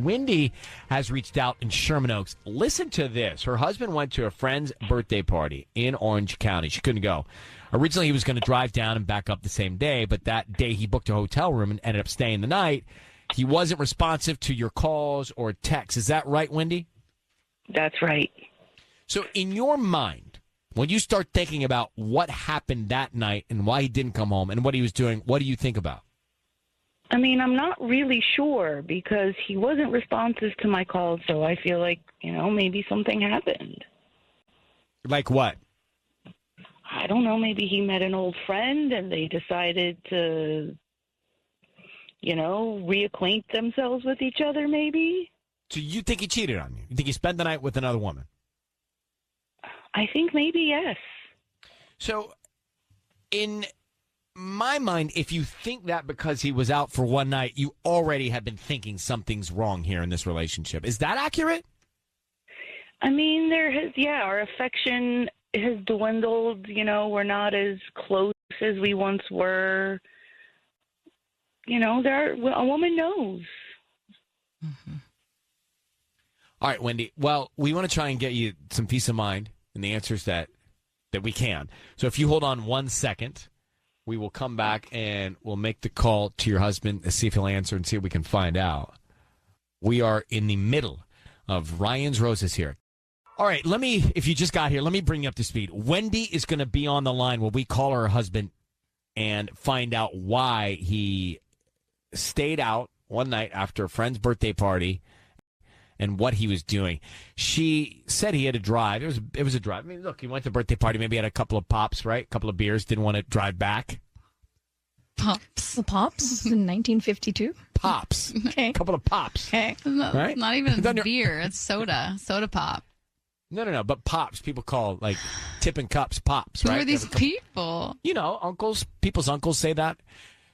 Wendy has reached out in Sherman Oaks. Listen to this. Her husband went to a friend's birthday party in Orange County. She couldn't go. Originally, he was going to drive down and back up the same day, but that day he booked a hotel room and ended up staying the night. He wasn't responsive to your calls or texts. Is that right, Wendy? That's right. So in your mind, when you start thinking about what happened that night and why he didn't come home and what he was doing, what do you think about? I mean, I'm not really sure because he wasn't responsive to my calls, so I feel like, maybe something happened. Like what? I don't know. Maybe he met an old friend and they decided to, reacquaint themselves with each other, maybe. So you think he cheated on you? You think he spent the night with another woman? I think maybe yes. So in my mind, if you think that because he was out for one night, you already have been thinking something's wrong here in this relationship. Is that accurate? I mean, our affection has dwindled. We're not as close as we once were. A woman knows. Mm-hmm. All right, Wendy. Well, we want to try and get you some peace of mind and the answers that we can. So if you hold on 1 second, we will come back and we'll make the call to your husband and see if he'll answer and see if we can find out. We are in the middle of Ryan's Roses here. All right, if you just got here, let me bring you up to speed. Wendy is going to be on the line where we call her husband and find out why he stayed out one night after a friend's birthday party and what he was doing. She said he had to drive. It was a drive. I mean, look, he went to a birthday party, maybe had a couple of pops, right? A couple of beers, didn't want to drive back. Pops in 1952? Pops. Okay. A couple of pops. Okay. Right? Not even beer. It's soda pop. No. But pops, people call, like, tipping cups pops, right? Who are these people? People's uncles say that.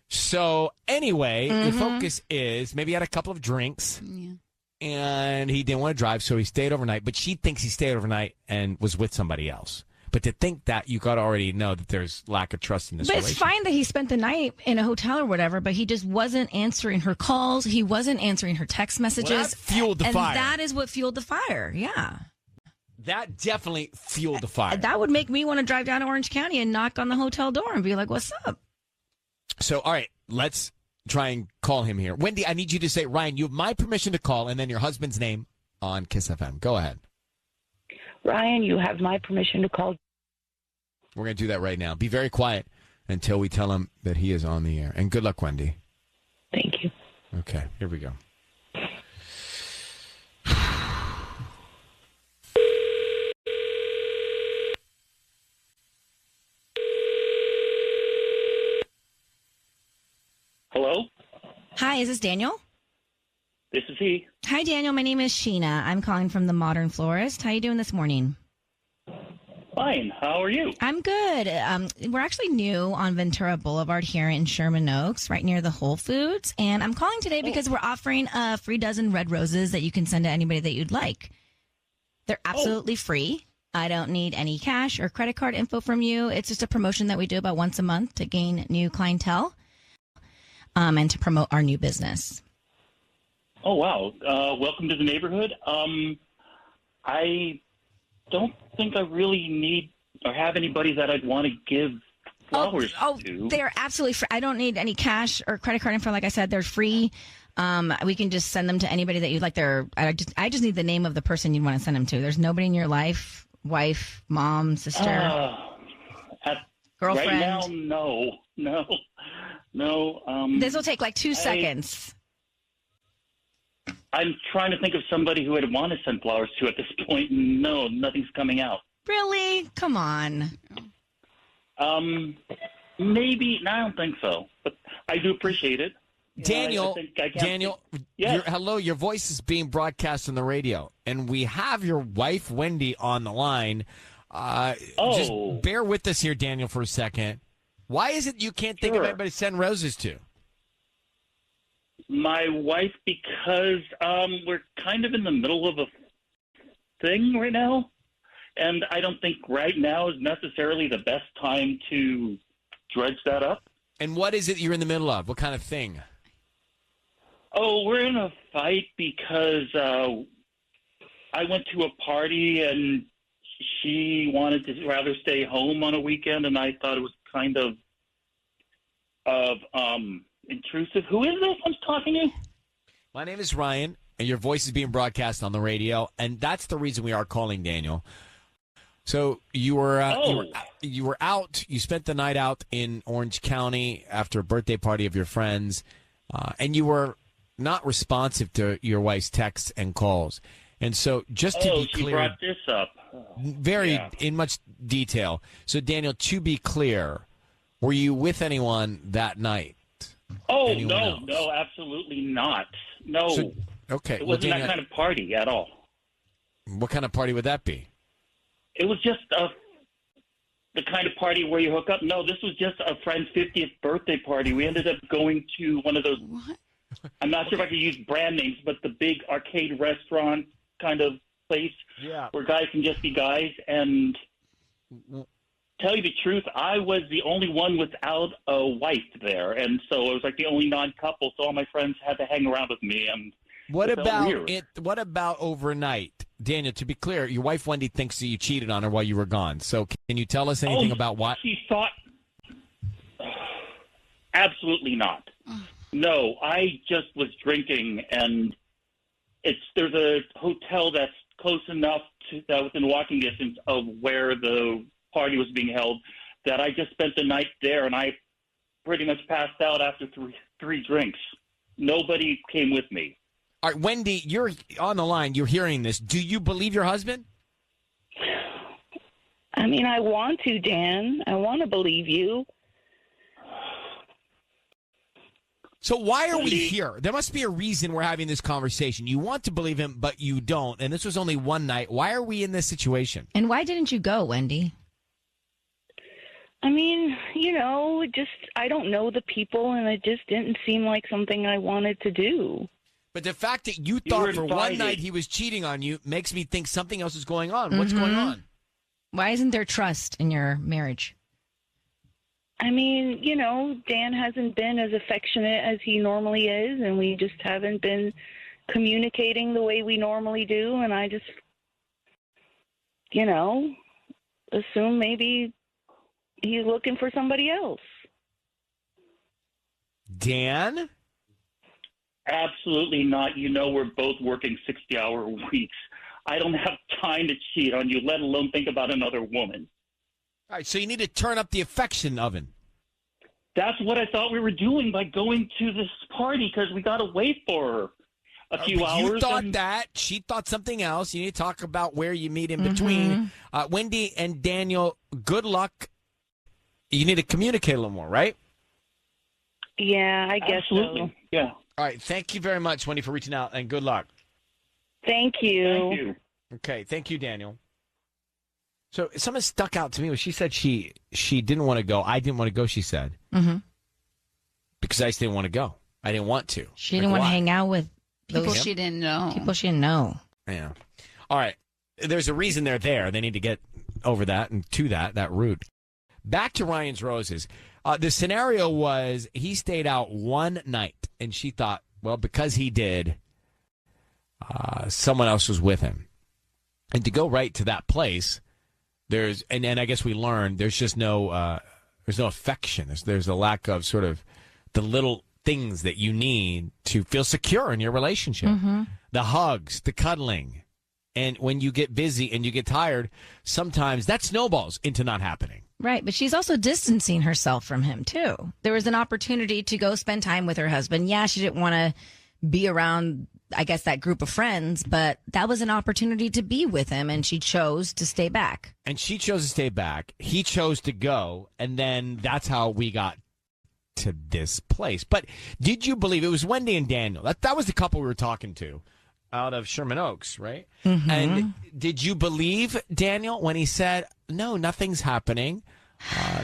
So, anyway, the focus is maybe he had a couple of drinks. Yeah. And he didn't want to drive, so he stayed overnight. But she thinks he stayed overnight and was with somebody else. But to think that, you got to already know that there's lack of trust in this relationship. But it's fine that he spent the night in a hotel or whatever, but he just wasn't answering her calls. He wasn't answering her text messages. Well, that fueled the fire. And that is what fueled the fire, yeah. That definitely fueled the fire. That would make me want to drive down to Orange County and knock on the hotel door and be like, what's up? So, all right, let's try and call him here. Wendy, I need you to say, Ryan, you have my permission to call, and then your husband's name on Kiss FM. Go ahead. Ryan, you have my permission to call. We're going to do that right now. Be very quiet until we tell him that he is on the air. And good luck, Wendy. Thank you. Okay, here we go. Hello? Hi, is this Daniel? This is he. Hi, Daniel. My name is Sheena. I'm calling from the Modern Florist. How you doing this morning? Fine. How are you? I'm good. We're actually new on Ventura Boulevard here in Sherman Oaks, right near the Whole Foods. And I'm calling today because we're offering a free dozen red roses that you can send to anybody that you'd like. They're absolutely free. I don't need any cash or credit card info from you. It's just a promotion that we do about once a month to gain new clientele and to promote our new business. Oh, wow. Welcome to the neighborhood. I don't think I really need or have anybody that I'd want to give flowers to. They're absolutely free. I don't need any cash or credit card info. Like I said, they're free. We can just send them to anybody that you'd like. I just need the name of the person you'd want to send them to. There's nobody in your life, wife, mom, sister, girlfriend. Right now, no. This will take like 2 seconds. I'm trying to think of somebody who I'd want to send flowers to at this point. No, nothing's coming out. Really? Come on. Maybe. No, I don't think so. But I do appreciate it. Daniel, Yes. hello, your voice is being broadcast on the radio, and we have your wife, Wendy, on the line. Just bear with us here, Daniel, for a second. Why is it you can't think of anybody to send roses to? My wife, because we're kind of in the middle of a thing right now, and I don't think right now is necessarily the best time to dredge that up. And what is it you're in the middle of? What kind of thing? Oh, we're in a fight because I went to a party and she wanted to rather stay home on a weekend, and I thought it was kind of intrusive. Who is this I'm talking to? My name is Ryan, and your voice is being broadcast on the radio, and that's the reason we are calling, Daniel. So you were out. You spent the night out in Orange County after a birthday party of your friends, and you were not responsive to your wife's texts and calls. And so, just to be she clear, brought this up. in much detail. So, Daniel, to be clear, were you with anyone that night? Oh, Anyone else? no, absolutely not. No. So, okay. It wasn't that kind of party at all. What kind of party would that be? It was just the kind of party where you hook up. No, this was just a friend's 50th birthday party. We ended up going to one of those, What? I'm not sure if I could use brand names, but the big arcade restaurant kind of place where guys can just be guys. And tell you the truth, I was the only one without a wife there. And so it was like the only non-couple, so all my friends had to hang around with me. And What it felt about weird. it? What about overnight? Daniel, to be clear, your wife Wendy thinks that you cheated on her while you were gone. So can you tell us anything about what? She thought. Absolutely not. No, I just was drinking, and there's a hotel that's close enough to within walking distance of where the party was being held that I just spent the night there, and I pretty much passed out after three drinks. Nobody came with me. All right, Wendy, you're on the line. You're hearing this. Do you believe your husband? I mean, I want to, Dan. I want to believe you. So why are we here? There must be a reason we're having this conversation. You want to believe him, but you don't. And this was only one night. Why are we in this situation? And why didn't you go, Wendy? I mean, I don't know the people, and it just didn't seem like something I wanted to do. But the fact that you were thought for one invited. night he was cheating on you makes me think something else is going on. What's going on? Why isn't there trust in your marriage? I mean, Dan hasn't been as affectionate as he normally is, and we just haven't been communicating the way we normally do, and I just, assume maybe he's looking for somebody else. Dan? Absolutely not. We're both working 60-hour weeks. I don't have time to cheat on you, let alone think about another woman. All right, so you need to turn up the affection oven. That's what I thought we were doing by going to this party, because we got to wait for her a few But hours. you thought that. She thought something else. You need to talk about where you meet in between. Wendy and Daniel, good luck. You need to communicate a little more, right? Yeah, I guess Absolutely. so. Yeah. All right. Thank you very much, Wendy, for reaching out, and good luck. Thank you. Thank you. Okay. Thank you, Daniel. So something stuck out to me was she said she didn't want to go. I didn't want to go, she said. Mm-hmm. Because I just didn't want to go. I didn't want to. She didn't want to why? hang out with People those she didn't know. people she didn't know. Yeah. All right. There's a reason they're there. They need to get over that and to that route. Back to Ryan's Roses. The scenario was he stayed out one night, and she thought, well, because he did, someone else was with him. And to go right to that place, and I guess we learned there's just no affection. There's a lack of sort of the little things that you need to feel secure in your relationship. The hugs, the cuddling. And when you get busy and you get tired, sometimes that snowballs into not happening. Right, but she's also distancing herself from him, too. There was an opportunity to go spend time with her husband. Yeah, she didn't want to be around, I guess, that group of friends, but that was an opportunity to be with him, and she chose to stay back. And she chose to stay back. He chose to go, and then that's how we got to this place. But did you believe it was Wendy and Daniel? That was the couple we were talking to out of Sherman Oaks, right? And did you believe Daniel when he said, no, nothing's happening?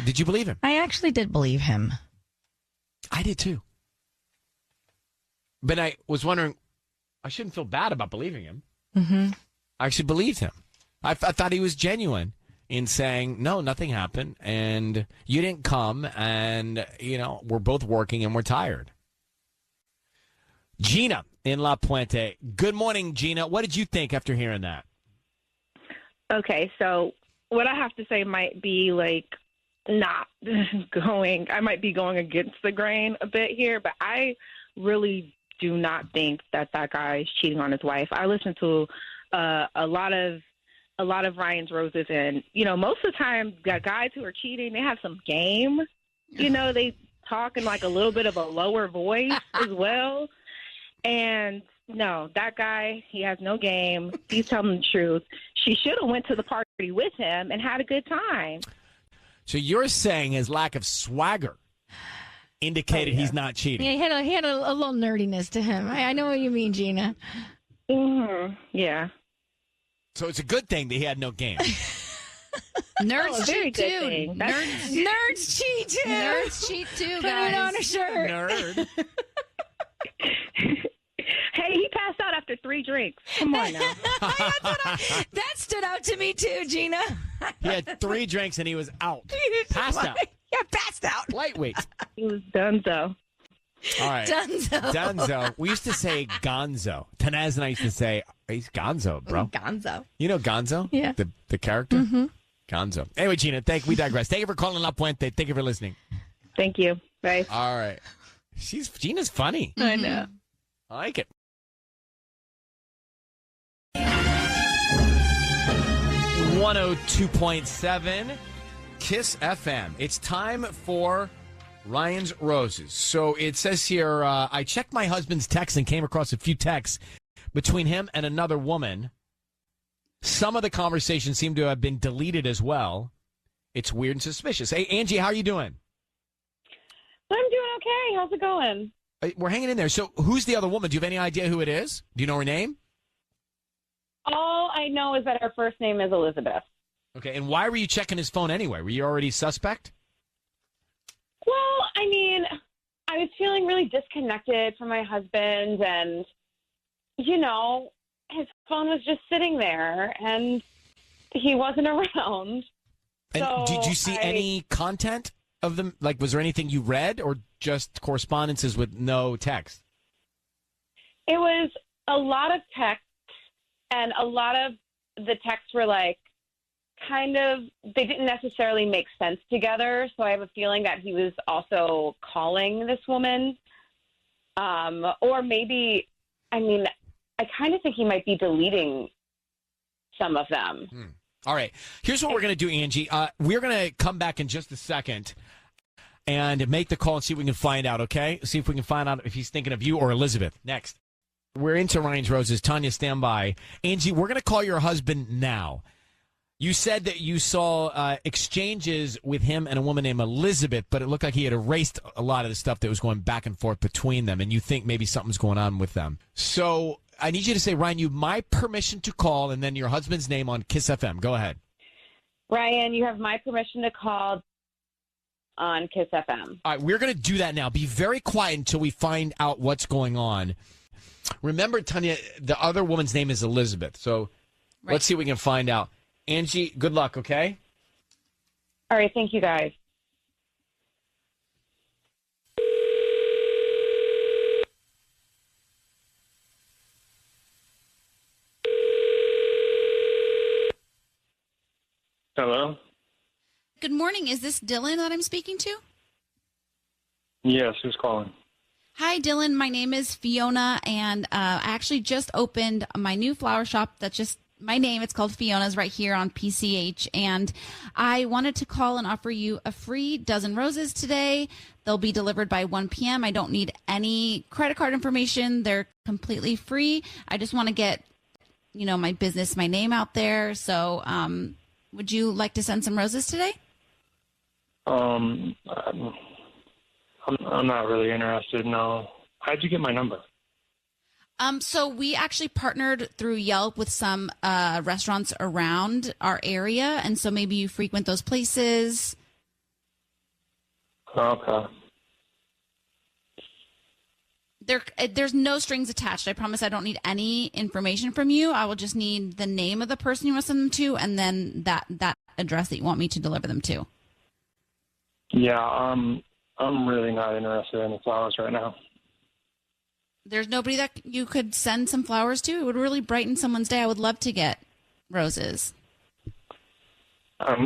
Did you believe him? I actually did believe him. I did too. But I was wondering, I shouldn't feel bad about believing him. I actually believed him. I thought he was genuine in saying, no, nothing happened, and you didn't come, and, we're both working and we're tired. Gina in La Puente. Good morning, Gina. What did you think after hearing that? Okay, so what I have to say might be like not going, I might be going against the grain a bit here, but I really do not think that guy is cheating on his wife. I listen to a lot of Ryan's Roses, and most of the time, guys who are cheating, they have some game. They talk in like a little bit of a lower voice as well. And no, that guy, he has no game. He's telling the truth. She should have went to the party with him and had a good time. So you're saying his lack of swagger indicated he's not cheating. Yeah, he had a little nerdiness to him. I know what you mean, Gina. Mm-hmm. Yeah. So it's a good thing that he had no game. Nerds very cheat good too. thing. Nerds cheat too. Nerds cheat too, Put it on guys. a shirt. Nerd. Hey, he passed out after 3 drinks. Come on now. That stood out to me too, Gina. He had 3 drinks and he was out. Passed out. Yeah, passed out. Lightweight. He was done, though. All right. Dunzo. We used to say Gonzo. Tanaz and I used to say, he's Gonzo, bro. Gonzo. You know Gonzo? Yeah. The character? Mm-hmm. Gonzo. Anyway, Gina, we digress. Thank you for calling La Puente. Thank you for listening. Thank you. Bye. All right. Gina's funny. I know. I like it. 102.7 Kiss FM. It's time for Ryan's Roses. So it says here, I checked my husband's text and came across a few texts between him and another woman. Some of the conversations seem to have been deleted as well. It's weird and suspicious. Hey, Angie, how are you doing? I'm doing okay. How's it going? We're hanging in there. So who's the other woman? Do you have any idea who it is? Do you know her name? All I know is that her first name is Elizabeth. Okay, and why were you checking his phone anyway? Were you already suspect? Well, I mean, I was feeling really disconnected from my husband, and, his phone was just sitting there, and he wasn't around. And So did you see any content of them? Like, was there anything you read or just correspondences with no text? It was a lot of text, and a lot of the texts were like, they didn't necessarily make sense together. So I have a feeling that he was also calling this woman. Or maybe, I kind of think he might be deleting some of them. All right. Here's what we're going to do, Angie. We're going to come back in just a second and make the call and see if we can find out, okay? See if we can find out if he's thinking of you or Elizabeth. Next. We're into Ryan's Roses. Tanya, stand by. Angie, we're going to call your husband now. You said that you saw exchanges with him and a woman named Elizabeth, but it looked like he had erased a lot of the stuff that was going back and forth between them, and you think maybe something's going on with them. So I need you to say, Ryan, you have my permission to call, and then your husband's name on Kiss FM. Go ahead. Ryan, you have my permission to call on Kiss FM. All right, we're going to do that now. Be very quiet until we find out what's going on. Remember, Tanya, the other woman's name is Elizabeth, so let's see if we can find out. Angie, good luck, okay? All right, thank you, guys. Hello? Good morning. Is this Dylan that I'm speaking to? Yes, who's calling? Hi, Dylan. My name is Fiona, and I actually just opened my new flower shop that's just my name. It's called Fiona's right here on PCH, and I wanted to call and offer you a free dozen roses today. They'll be delivered by 1 p.m. I don't need any credit card information. They're completely free. I just want to get, my business, my name out there. So would you like to send some roses today? I'm not really interested, no. How'd you get my number? So we actually partnered through Yelp with some restaurants around our area, and so maybe you frequent those places. Okay. There's no strings attached. I promise I don't need any information from you. I will just need the name of the person you want to send them to, and then that address that you want me to deliver them to. Yeah, I'm really not interested in the flowers right now. there's nobody that you could send some flowers to? It would really brighten someone's day. I would love to get roses. I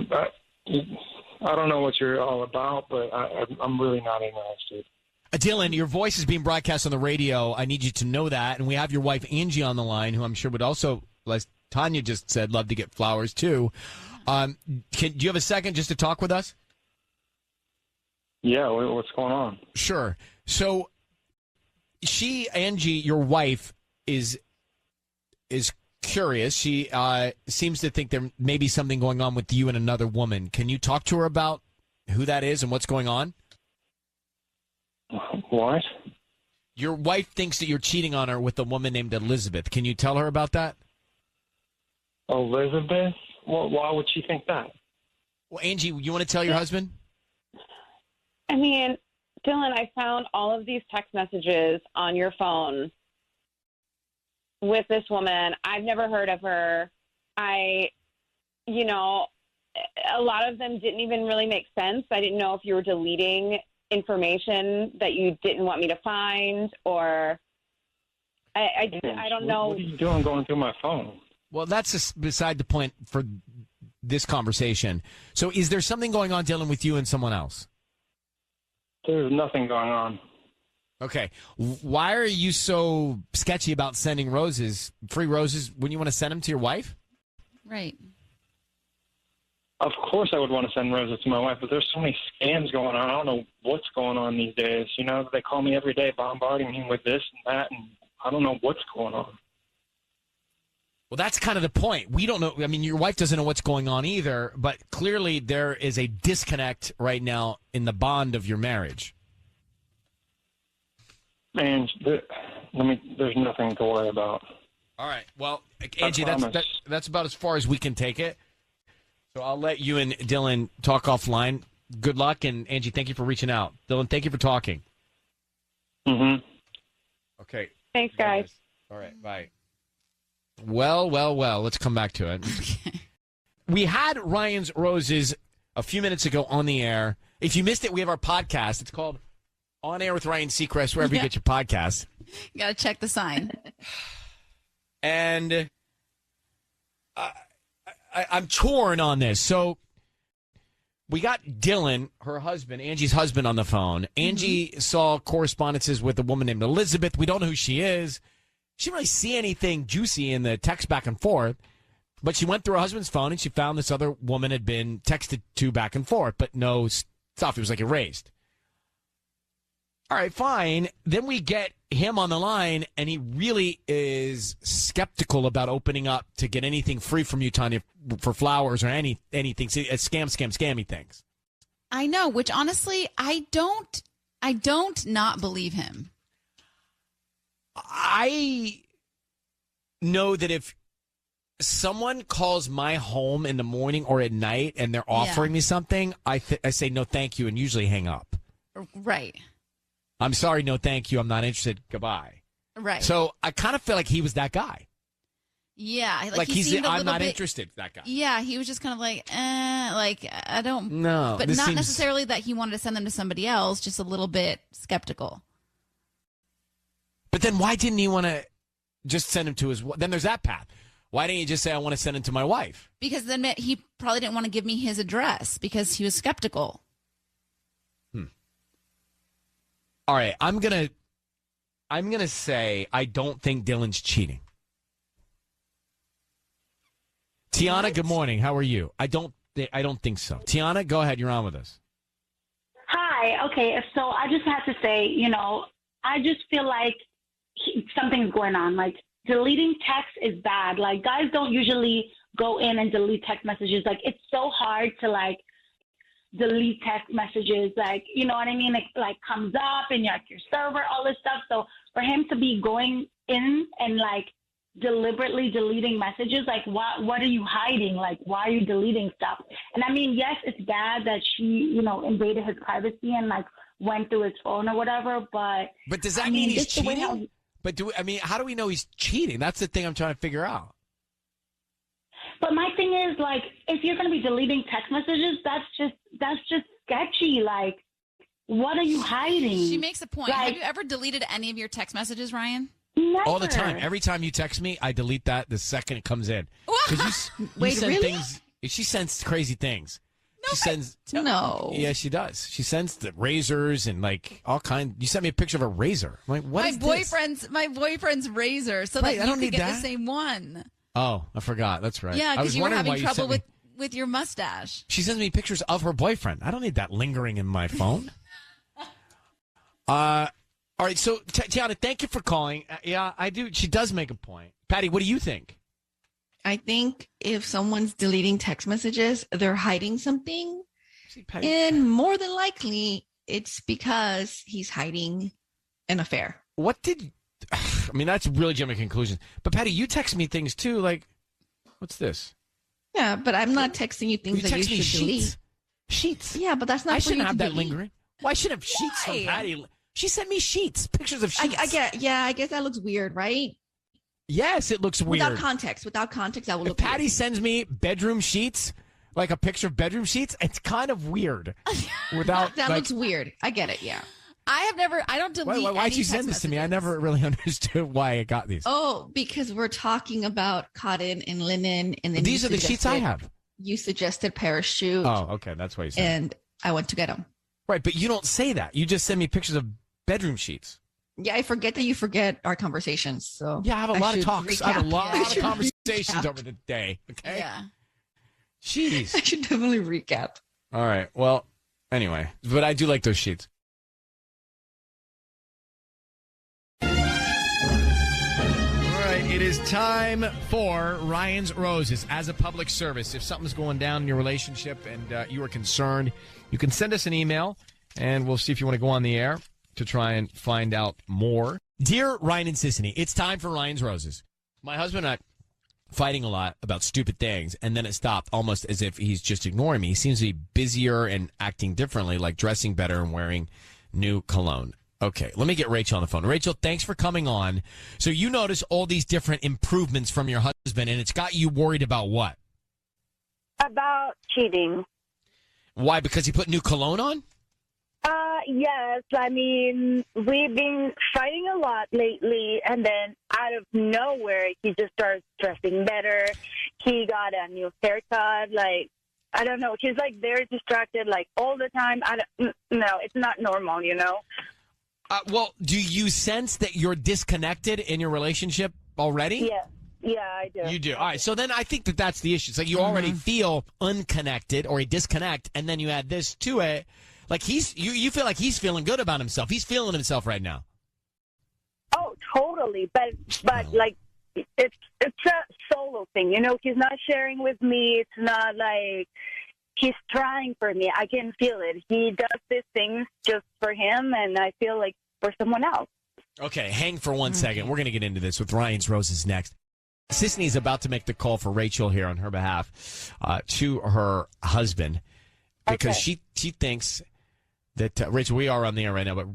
don't know what you're all about, but I'm really not interested. Dylan, your voice is being broadcast on the radio. I need you to know that. And we have your wife, Angie, on the line, who I'm sure would also, as Tanya just said, love to get flowers, too. Do you have a second just to talk with us? Yeah, what's going on? Sure. So Angie, your wife, is curious. She seems to think there may be something going on with you and another woman. Can you talk to her about who that is and what's going on? What? Your wife thinks that you're cheating on her with a woman named Elizabeth. Can you tell her about that? Elizabeth? Well, why would she think that? Well, Angie, you want to tell your husband? I mean, Dylan, I found all of these text messages on your phone with this woman. I've never heard of her. A lot of them didn't even really make sense. I didn't know if you were deleting information that you didn't want me to find, or I don't know. What are you doing going through my phone? Well, that's just beside the point for this conversation. So is there something going on, Dylan, with you and someone else? There's nothing going on. Okay. Why are you so sketchy about sending free roses, when you want to send them to your wife? Right. Of course I would want to send roses to my wife, but there's so many scams going on. I don't know what's going on these days. You know, they call me every day bombarding me with this and that, and I don't know what's going on. Well, that's kind of the point. We don't know. I mean, your wife doesn't know what's going on either, but clearly there is a disconnect right now in the bond of your marriage. Man, there's nothing to worry about. All right. Well, Angie, that's about as far as we can take it. So I'll let you and Dylan talk offline. Good luck, and Angie, thank you for reaching out. Dylan, thank you for talking. Mm-hmm. Okay. Thanks, guys. All right. Bye. Well. Let's come back to it. Okay. We had Ryan's Roses a few minutes ago on the air. If you missed it, we have our podcast. It's called On Air with Ryan Seacrest, wherever you get your podcasts. You got to check the sign. And I'm torn on this. So we got Dylan, her husband, Angie's husband, on the phone. Angie saw correspondences with a woman named Elizabeth. We don't know who she is. She didn't really see anything juicy in the text back and forth. But she went through her husband's phone and she found this other woman had been texted to back and forth, but no stuff. It was like erased. All right, fine. Then we get him on the line, and he really is skeptical about opening up to get anything free from you, Tanya, for flowers or anything. So, scammy things. I know, which honestly, I don't not believe him. I know that if someone calls my home in the morning or at night and they're offering me something, I say no, thank you, and usually hang up. Right. I'm sorry, no thank you, I'm not interested, goodbye. Right. So I kind of feel like he was that guy. Yeah. Like he's I'm not interested, that guy. Yeah, he was just kind of like, I don't. No. But not necessarily that he wanted to send them to somebody else, just a little bit skeptical. But then why didn't he want to just send him to his wife? Then there's that path. Why didn't he just say, I want to send him to my wife? Because then he probably didn't want to give me his address because he was skeptical. All right, I'm gonna say I don't think Dylan's cheating. Tiana, good morning. How are you? I don't think so. Tiana, go ahead. You're on with us. Hi. Okay. So I just have to say, I just feel like something's going on. Like, deleting text is bad. Like, guys don't usually go in and delete text messages. Like, it's so hard to delete text messages. Like, you know what I mean? It comes up in your server, all this stuff. So for him to be going in and deliberately deleting messages, what are you hiding? Like, why are you deleting stuff? And I mean, yes, it's bad that she, invaded his privacy and went through his phone or whatever. But does that mean he's cheating? How do we know he's cheating? That's the thing I'm trying to figure out. But my thing is, if you're going to be deleting text messages, that's just sketchy. What are you hiding? She makes a point. Like- Have you ever deleted any of your text messages, Ryan? Never. All the time. Every time you text me, I delete that the second it comes in. 'Cause you Wait, send really? things. She sends crazy things. She sends. No. Yeah, she does. She sends the razors and like all kind. You sent me a picture of a razor. I'm like, what is this? My boyfriend's razor, so Right, that I you don't could need get that. the same one. Oh, I forgot. That's right. Yeah, I was because you were wondering why having you trouble sent me- with your mustache. She sends me pictures of her boyfriend. I don't need that lingering in my phone. All right. So, Tiana, thank you for calling. Yeah, I do. She does make a point. Patty, what do you think? I think if someone's deleting text messages, they're hiding something. See, Patty. And more than likely, it's because he's hiding an affair. What did? I mean, that's really jumping conclusions. But Patty, you text me things too. Like, what's this? Yeah, but I'm not texting you things You that you text me should delete. sheets. Sheets. Yeah, but that's not I for you shouldn't to have that delete. lingering. Why should I have sheets from Patty? She sent me sheets, pictures of sheets. I get. Yeah, I guess that looks weird, right? Yes, it looks weird. Without context, that will If look Patty weird. sends me bedroom sheets, like a picture of bedroom sheets, it's kind of weird. Without That like, looks weird. I get it. Yeah. I don't delete why'd any you send text this to me? I messages. never really understood why I got these. Oh, because we're talking about cotton and linen, and then These you are the sheets I suggested- have. You suggested parachute, Oh, okay, that's why you said. and I went to get them. Right, but you don't say that. You just send me pictures of bedroom sheets. Yeah, I forget that you forget our conversations. So Yeah, I have a lot of should talks. I have a recap. lot I of should conversations recap. over the day. Okay. Yeah. Jeez. I should definitely recap. All right. Well, anyway, but I do like those sheets. All right, it is time for Ryan's Roses as a public service. If something's going down in your relationship and you are concerned, you can send us an email, and we'll see if you want to go on the air to try and find out more. Dear Ryan and Sissany, it's time for Ryan's Roses. My husband and I fighting a lot about stupid things, and then it stopped almost as if he's just ignoring me. He seems to be busier and acting differently, like dressing better and wearing new cologne. Okay, let me get Rachel on the phone. Rachel, thanks for coming on. So you notice all these different improvements from your husband, and it's got you worried about what? About cheating. Why? Because he put new cologne on? Yes. I mean, we've been fighting a lot lately, and then out of nowhere, he just starts dressing better. He got a new haircut. Like, I don't know. He's like very distracted, like all the time. No, it's not normal, you know? Well, do you sense that you're disconnected in your relationship already? Yeah, I do. You do. All right. So then I think that that's the issue. It's like you already feel unconnected or a disconnect, and then you add this to it. Like you feel like he's feeling good about himself. He's feeling himself right now. Oh, totally. But like, it's a solo thing, you know? He's not sharing with me. It's not like he's trying for me. I can feel it. He does these things just for him, and I feel like for someone else. Okay, hang for 1 second. We're going to get into this with Ryan's Roses next. Sisney's about to make the call for Rachel here on her behalf to her husband because she thinks that, Rachel, we are on the air right now, but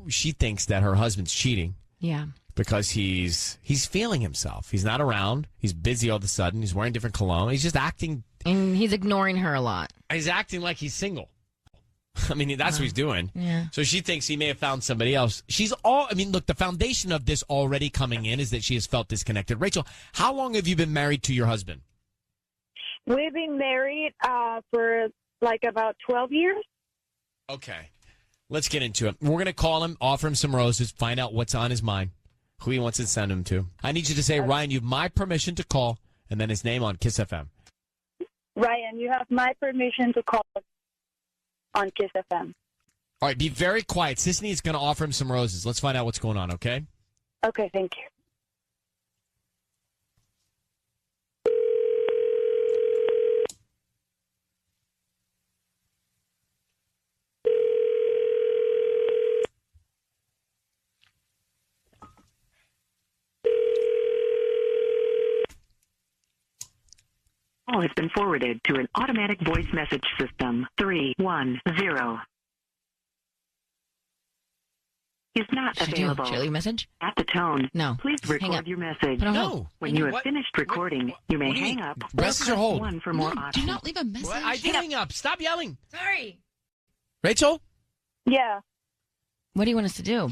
she thinks that her husband's cheating. Yeah. Because he's feeling himself. He's not around. He's busy all of a sudden. He's wearing different cologne. He's just acting. And he's ignoring her a lot. He's acting like he's single. I mean, that's what he's doing. Yeah. So she thinks he may have found somebody else. Look, the foundation of this already coming in is that she has felt disconnected. Rachel, how long have you been married to your husband? We've been married for like about 12 years. Okay. Let's get into it. We're going to call him, offer him some roses, find out what's on his mind, who he wants to send him to. I need you to say, Ryan, you have my permission to call, and then his name on Kiss FM. Ryan, you have my permission to call on Kiss FM. All right, be very quiet. Sisney is going to offer him some roses. Let's find out what's going on, okay? Okay, thank you. Call has been forwarded to an automatic voice message system. 310 is not Should I do a available. chili message? At the tone, No. please Hang record up. your message. Put on No. hold. When you have What? finished recording, you may What do you hang mean? up or Message or press hold? 1 for more Do options. not leave a message. I did hang up. Stop yelling. Sorry. Rachel? Yeah. What do you want us to do?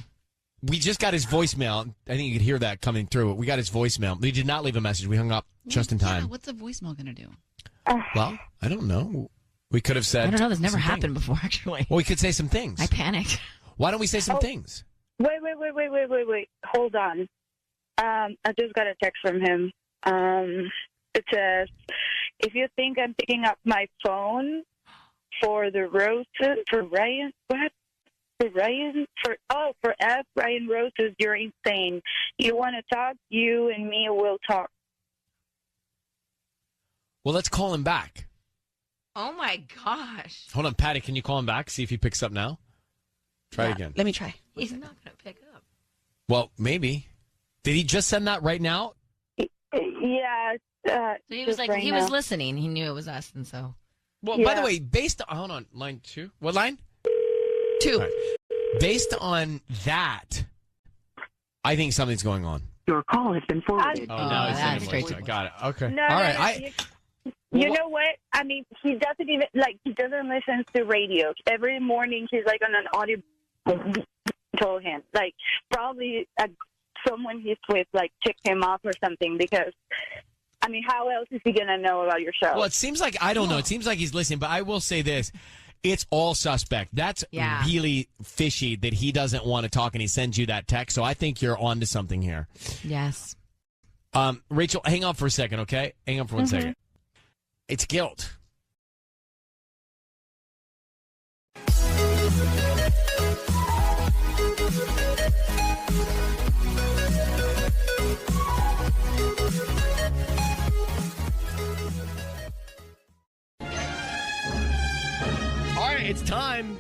We just got his voicemail. I think you could hear that coming through. We got his voicemail. We did not leave a message. We hung up just in time. Yeah, what's a voicemail going to do? Well, I don't know. We could have said. I don't know. This never some happened things. before, actually. Well, we could say some things. I panicked. Why don't we say some things? Wait. Hold on. I just got a text from him. It says, if you think I'm picking up my phone for the roses, for Ryan, what? For Ryan? For F. Ryan Roses, you're insane. You want to talk? You and me will talk. Well, let's call him back. Oh, my gosh. Hold on, Patty. Can you call him back? See if he picks up now. Try again. Let me try. He's not going to pick up. Well, maybe. Did he just send that right now? Yeah. So he was just like, right he now. was listening. He knew it was us, and so. Well, by the way, based on, hold on, line 2. What line? 2. All right. Based on that, I think something's going on. Your call has been forwarded. Oh, now he's that's sending straight voicemail. Got it. Okay. No, All no, right. no, you know what? I mean, he doesn't even, he doesn't listen to radio. Every morning he's, on an audio, told him. Probably someone he's with, ticked him off or something because, I mean, how else is he going to know about your show? Well, it seems like, I don't know. It seems like he's listening, but I will say this. It's all suspect. That's really fishy that he doesn't want to talk and he sends you that text. So I think you're on to something here. Yes. Rachel, hang on for a second, okay? Hang on for 1 second. It's guilt. All right, it's time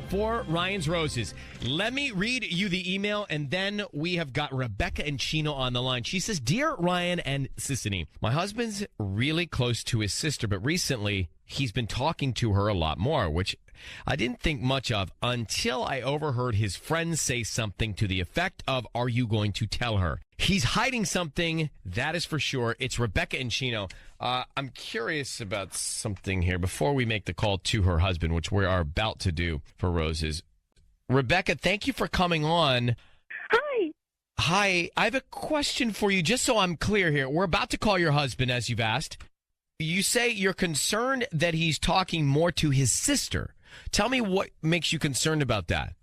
for Ryan's Roses. Let me read you the email, and then we have got Rebecca and Chino on the line. She says, Dear Ryan and Sissany, my husband's really close to his sister, but recently he's been talking to her a lot more, which I didn't think much of until I overheard his friend say something to the effect of, are you going to tell her? He's hiding something, that is for sure. It's Rebecca and Chino. I'm curious about something here before we make the call to her husband, which we are about to do for Roses. Rebecca, thank you for coming on. Hi. Hi, I have a question for you, just so I'm clear here. We're about to call your husband, as you've asked. You say you're concerned that he's talking more to his sister. Tell me what makes you concerned about that.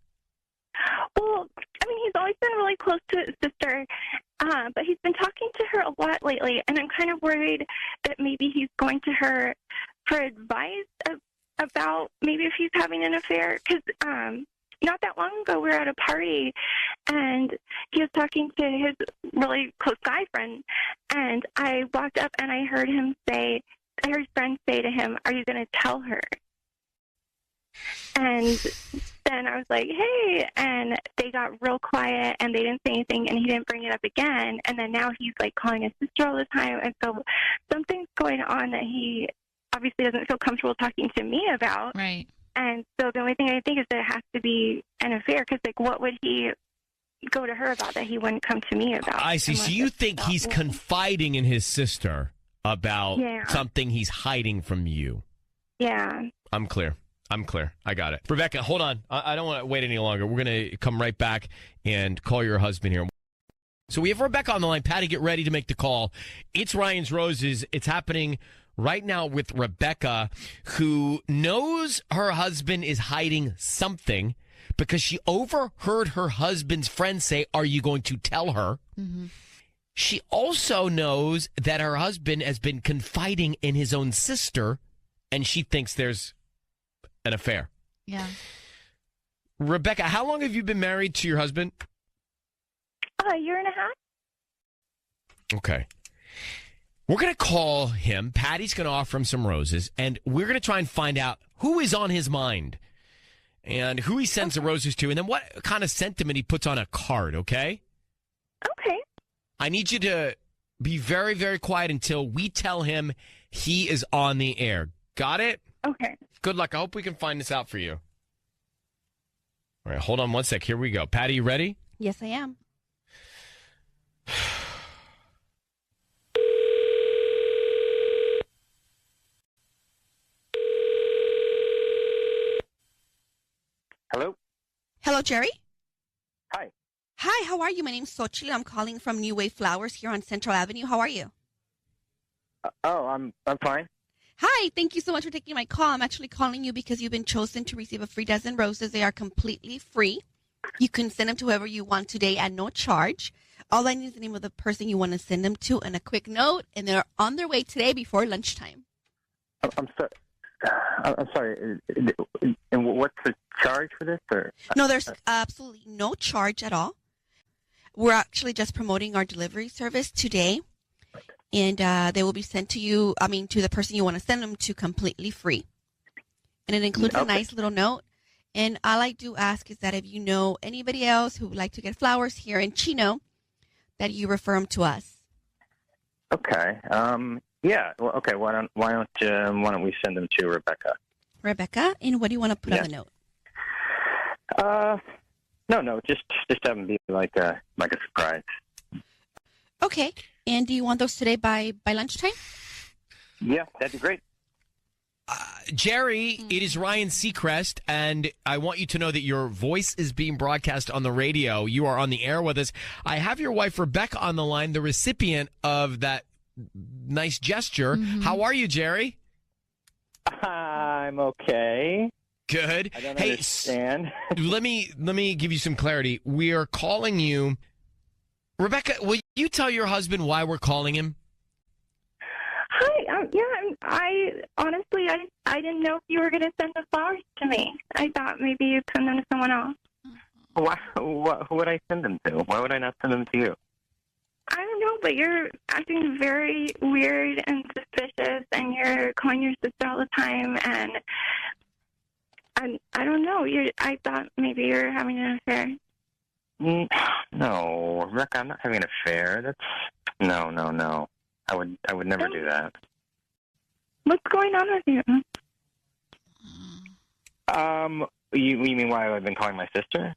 Well, I mean, he's always been really close to his sister, but he's been talking to her a lot lately, and I'm kind of worried that maybe he's going to her for advice about maybe if he's having an affair. Because not that long ago, we were at a party, and he was talking to his really close guy friend, and I walked up and I heard his friend say to him, "Are you going to tell her?" And then I was like, hey, and they got real quiet and they didn't say anything and he didn't bring it up again. And then now he's calling his sister all the time. And so something's going on that he obviously doesn't feel comfortable talking to me about. Right. And so the only thing I think is that it has to be an affair because, what would he go to her about that he wouldn't come to me about? I see. So you think he's confiding in his sister about something he's hiding from you? Yeah. I'm clear. I got it. Rebecca, hold on. I don't want to wait any longer. We're going to come right back and call your husband here. So we have Rebecca on the line. Patty, get ready to make the call. It's Ryan's Roses. It's happening right now with Rebecca, who knows her husband is hiding something because she overheard her husband's friend say, are you going to tell her? Mm-hmm. She also knows that her husband has been confiding in his own sister, and she thinks there's an affair. Yeah. Rebecca, how long have you been married to your husband? A year and a half. Okay. We're going to call him. Patty's going to offer him some roses, and we're going to try and find out who is on his mind and who he sends the roses to, and then what kind of sentiment he puts on a card, okay? Okay. I need you to be very, very quiet until we tell him he is on the air. Got it? Okay. Good luck. I hope we can find this out for you. All right, hold on one sec. Here we go. Patty, you ready? Yes, I am. Hello? Hello, Jerry. Hi. Hi, how are you? My name's Xochitl. I'm calling from New Wave Flowers here on Central Avenue. How are you? I'm fine. Hi, thank you so much for taking my call. I'm actually calling you because you've been chosen to receive a free dozen roses. They are completely free. You can send them to whoever you want today at no charge. All I need is the name of the person you want to send them to and a quick note, and they're on their way today before lunchtime. I'm sorry. I'm sorry. And what's the charge for this? Or No, there's absolutely no charge at all. We're actually just promoting our delivery service today, and they will be sent to you, to the person you want to send them to completely free. And it includes a nice little note. And all I do ask is that if you know anybody else who would like to get flowers here in Chino, that you refer them to us. Okay. Yeah. Well, okay. Why don't we send them to Rebecca? Rebecca, and what do you want to put on the note? No. Just have them be like a surprise. Okay. And do you want those today by lunchtime? Yeah, that'd be great. Jerry, it is Ryan Seacrest, and I want you to know that your voice is being broadcast on the radio. You are on the air with us. I have your wife, Rebecca, on the line, the recipient of that nice gesture. Mm-hmm. How are you, Jerry? I'm okay. Good. I don't understand. let me give you some clarity. We are calling you. Rebecca, will you tell your husband why we're calling him? Hi. I honestly, I didn't know if you were going to send the flowers to me. I thought maybe you'd send them to someone else. Who would I send them to? Why would I not send them to you? I don't know, but you're acting very weird and suspicious, and you're calling your sister all the time, and I don't know. I thought maybe you're having an affair. No, Rebecca, I'm not having an affair. That's no. I would never do that. What's going on with you? You mean why I've been calling my sister?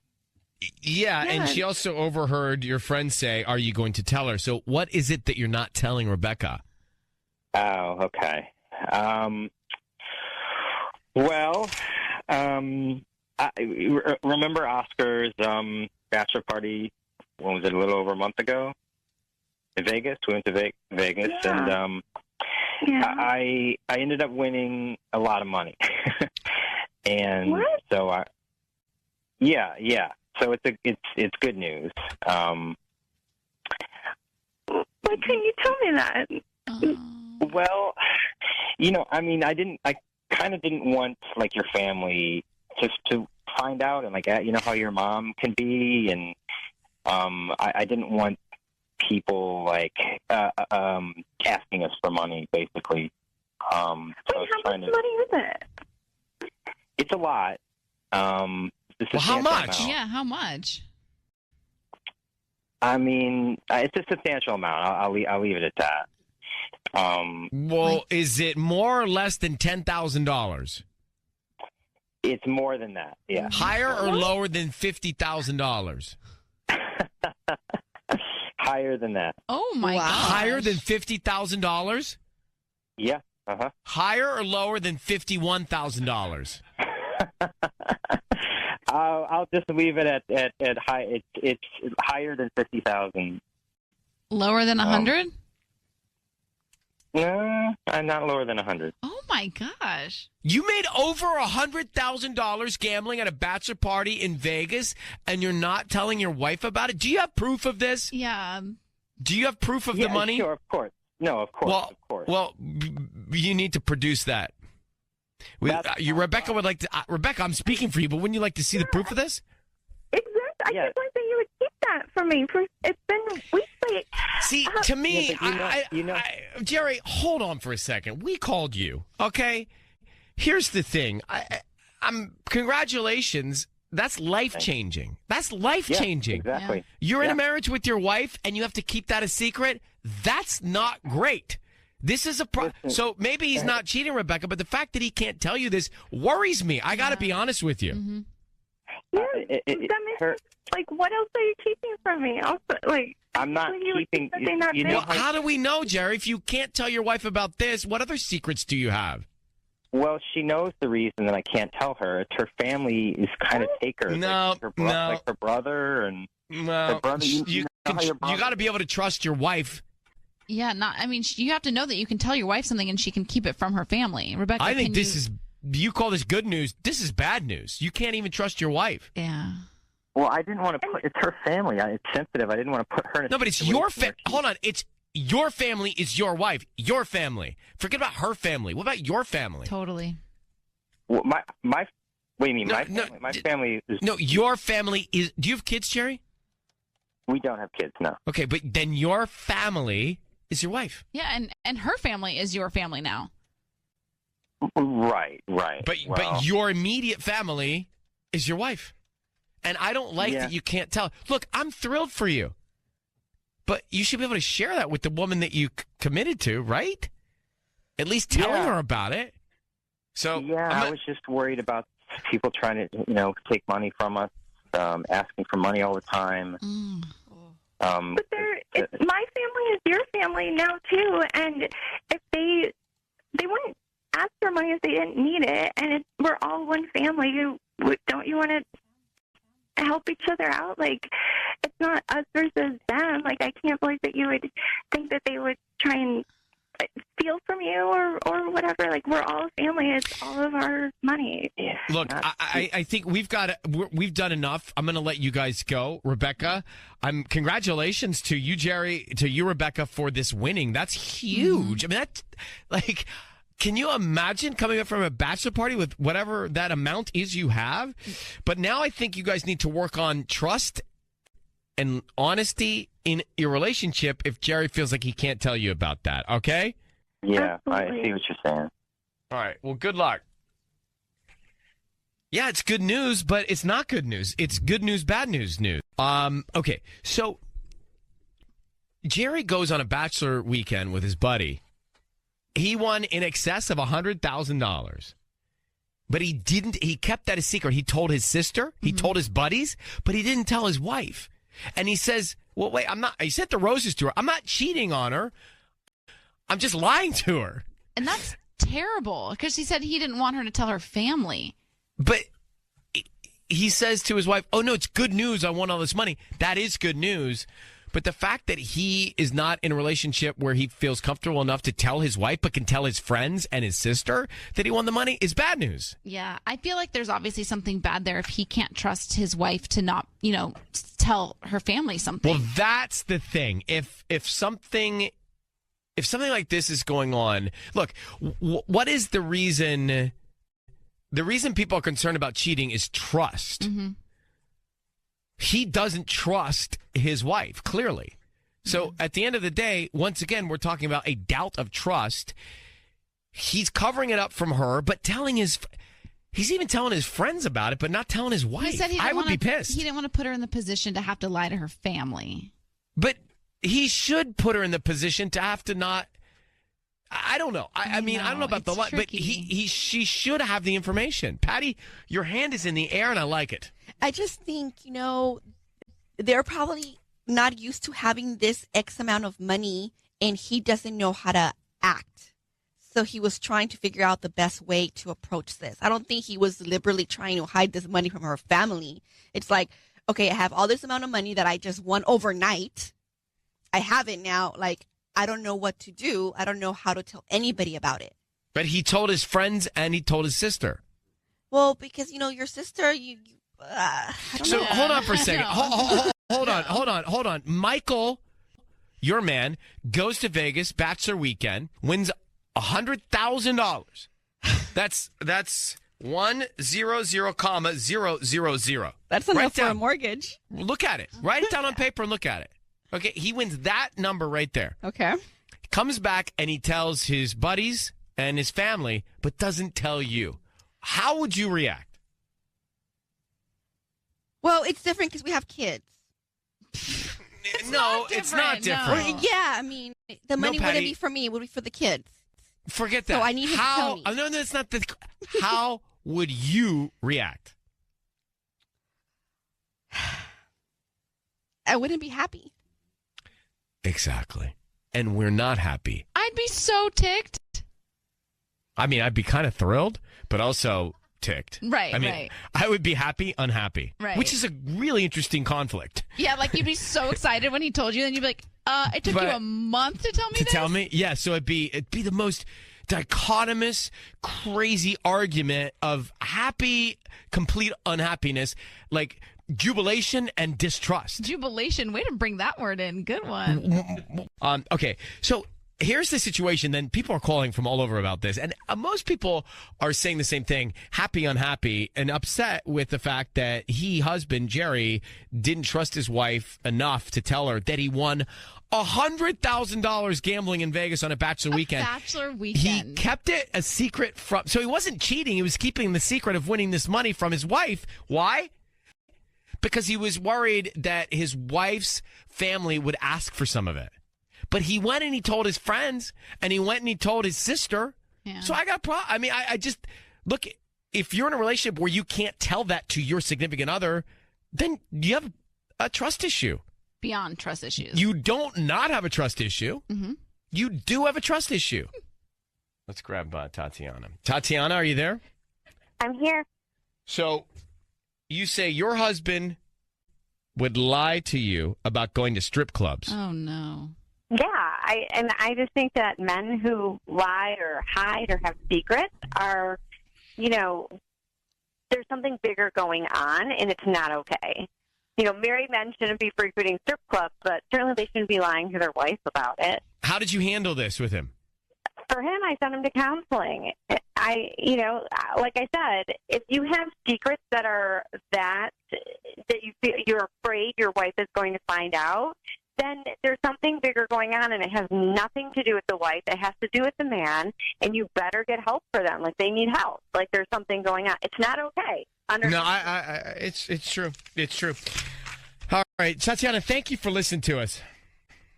Yeah, and she also overheard your friend say, "Are you going to tell her?" So, what is it that you're not telling Rebecca? Oh, okay. I remember Oscar's bachelor party. When was it? A little over a month ago in Vegas. We went to Vegas, and I ended up winning a lot of money. And what? So So it's good news. Why couldn't you tell me that? Well, I kind of didn't want like your family just to find out, and how your mom can be, and I didn't want people asking us for money, basically. How much money is it? It's a lot. How much? Amount. Yeah, how much? I mean, it's a substantial amount. I'll leave it at that. Is it more or less than $10,000? It's more than that. Yeah. Higher or lower than $50,000? Higher than that. Oh my God! Higher than $50,000? Yeah. Higher or lower than $51,000? I'll just leave it at high. It's higher than 50,000. Lower than 100? No, not lower than 100. Oh my gosh! You made over $100,000 gambling at a bachelor party in Vegas, and you're not telling your wife about it. Do you have proof of this? Yeah. Do you have proof of the money? Sure, of course. No, of course. Well, you need to produce that. Rebecca would like to. Rebecca, I'm speaking for you, but wouldn't you like to see the proof of this? Exactly. I just like that you would keep that from me. It's been weeks. See, to me, Jerry, hold on for a second. We called you, okay? Here's the thing. Congratulations. That's life-changing. That's life-changing. Yeah, exactly. You're in a marriage with your wife, and you have to keep that a secret. That's not great. This is so maybe he's not cheating, Rebecca, but the fact that he can't tell you this worries me. I got to be honest with you. Mm-hmm. That makes what else are you keeping from me? Also, I'm not keeping. How do we know, Jerry? If you can't tell your wife about this, what other secrets do you have? Well, she knows the reason that I can't tell her. It's her family is kind of takers. No, like her brother and her brother. You got to be able to trust your wife. Yeah, you have to know that you can tell your wife something and she can keep it from her family. Rebecca, I think you call this good news. This is bad news. You can't even trust your wife. Yeah. Well, I didn't want to it's her family. It's sensitive. I didn't want to put her in a No, but it's your hold on. It's your family is your wife. Your family. Forget about her family. What about your family? Totally. Well, my what do you mean? My family? My family is... No, your family is... Do you have kids, Jerry? We don't have kids, no. Okay, but then your family is your wife. Yeah, and her family is your family now. Right. But your immediate family is your wife. And I don't like that you can't tell. Look, I'm thrilled for you. But you should be able to share that with the woman that you committed to, right? At least telling her about it. So I was just worried about people trying to, take money from us, asking for money all the time. But my family is your family now too, and if they wouldn't ask for money if they didn't need it, and we're all one family. Don't you want to help each other out? Like, it's not us versus them. Like, I can't believe that you would think that they would try and steal from you or whatever. Like, we're all family. It's all of our money. Look, I think we've done enough. I'm going to let you guys go. Rebecca, congratulations to you, Jerry, to you, Rebecca, for this winning. That's huge. I mean, that's like, can you imagine coming up from a bachelor party with whatever that amount is you have? But now I think you guys need to work on trust and honesty in your relationship if Jerry feels like he can't tell you about that, okay? Yeah, absolutely. I see what you're saying. All right, well, good luck. Yeah, it's good news, but it's not good news. It's good news, bad news. Okay, so Jerry goes on a bachelor weekend with his buddy. He won in excess of $100,000. But he kept that a secret. He told his sister, he told his buddies, but he didn't tell his wife. And he says, well, wait, he sent the roses to her. I'm not cheating on her. I'm just lying to her. And that's terrible because he said he didn't want her to tell her family. But he says to his wife, oh, no, it's good news. I won all this money. That is good news. But the fact that he is not in a relationship where he feels comfortable enough to tell his wife, but can tell his friends and his sister that he won the money is bad news. Yeah, I feel like there's obviously something bad there if he can't trust his wife to not, tell her family something. Well, that's the thing. If something like this is going on, look, what is the reason? The reason people are concerned about cheating is trust. Mm-hmm. He doesn't trust his wife, clearly. So at the end of the day, once again, we're talking about a doubt of trust. He's covering it up from her, but he's even telling his friends about it, but not telling his wife. He said I would be pissed. He didn't want to put her in the position to have to lie to her family. But he should put her in the position to have to not. I don't know. I mean, I don't know about the lie, but she should have the information. Patty, your hand is in the air, and I like it. I just think, they're probably not used to having this X amount of money, and he doesn't know how to act. So he was trying to figure out the best way to approach this. I don't think he was deliberately trying to hide this money from her family. It's like, okay, I have all this amount of money that I just won overnight. I have it now. Like, I don't know what to do. I don't know how to tell anybody about it. But he told his friends and he told his sister. Well, because, your sister, I don't know. Hold on for a second. Hold on. Michael, your man, goes to Vegas, bachelor weekend, wins $100,000. That's 100,000. That's enough for a mortgage. Look at it. Write it down on paper and look at it. Okay, he wins that number right there. Okay. Comes back and he tells his buddies and his family, but doesn't tell you. How would you react? Well, it's different because we have kids. No, it's not different. No. Yeah, I mean, the money wouldn't be for me. It would be for the kids. Forget that. So I need him to tell me. No, that's not the... How would you react? I wouldn't be happy. Exactly. And we're not happy. I'd be so ticked. I mean, I'd be kind of thrilled, but also ticked. Right, I mean, right. I would be happy, unhappy. Right. Which is a really interesting conflict. Yeah, like you'd be so excited when he told you, then you'd be like, it took you a month to tell me To this? tell me? Yeah, so it'd be the most dichotomous, crazy argument of happy, complete unhappiness, like jubilation and distrust. Jubilation. Way to bring that word in. Good one. Okay, so here's the situation. Then people are calling from all over about this, and most people are saying the same thing: happy, unhappy, and upset with the fact that husband Jerry didn't trust his wife enough to tell her that he won $100,000 gambling in Vegas on a bachelor weekend. Bachelor weekend. He kept it a secret from, so he wasn't cheating. He was keeping the secret of winning this money from his wife. Why? Because he was worried that his wife's family would ask for some of it. But he went and he told his friends, and he went and he told his sister. Yeah. So I got I mean, I just, look, if you're in a relationship where you can't tell that to your significant other, then you have a trust issue. Beyond trust issues. You don't not have a trust issue. Mm-hmm. You do have a trust issue. Let's grab Tatiana. Tatiana, are you there? I'm here. So you say your husband would lie to you about going to strip clubs. Oh, no. Yeah, I just think that men who lie or hide or have secrets are, there's something bigger going on, and it's not okay. Married men shouldn't be frequenting strip clubs, but certainly they shouldn't be lying to their wife about it. How did you handle this with him? For him, I sent him to counseling. Like I said, if you have secrets that are that you feel you're afraid your wife is going to find out, then there's something bigger going on, and it has nothing to do with the wife. It has to do with the man, and you better get help for them. Like, they need help. Like, there's something going on. It's not okay. No, it's true. It's true. All right, Tatiana, thank you for listening to us.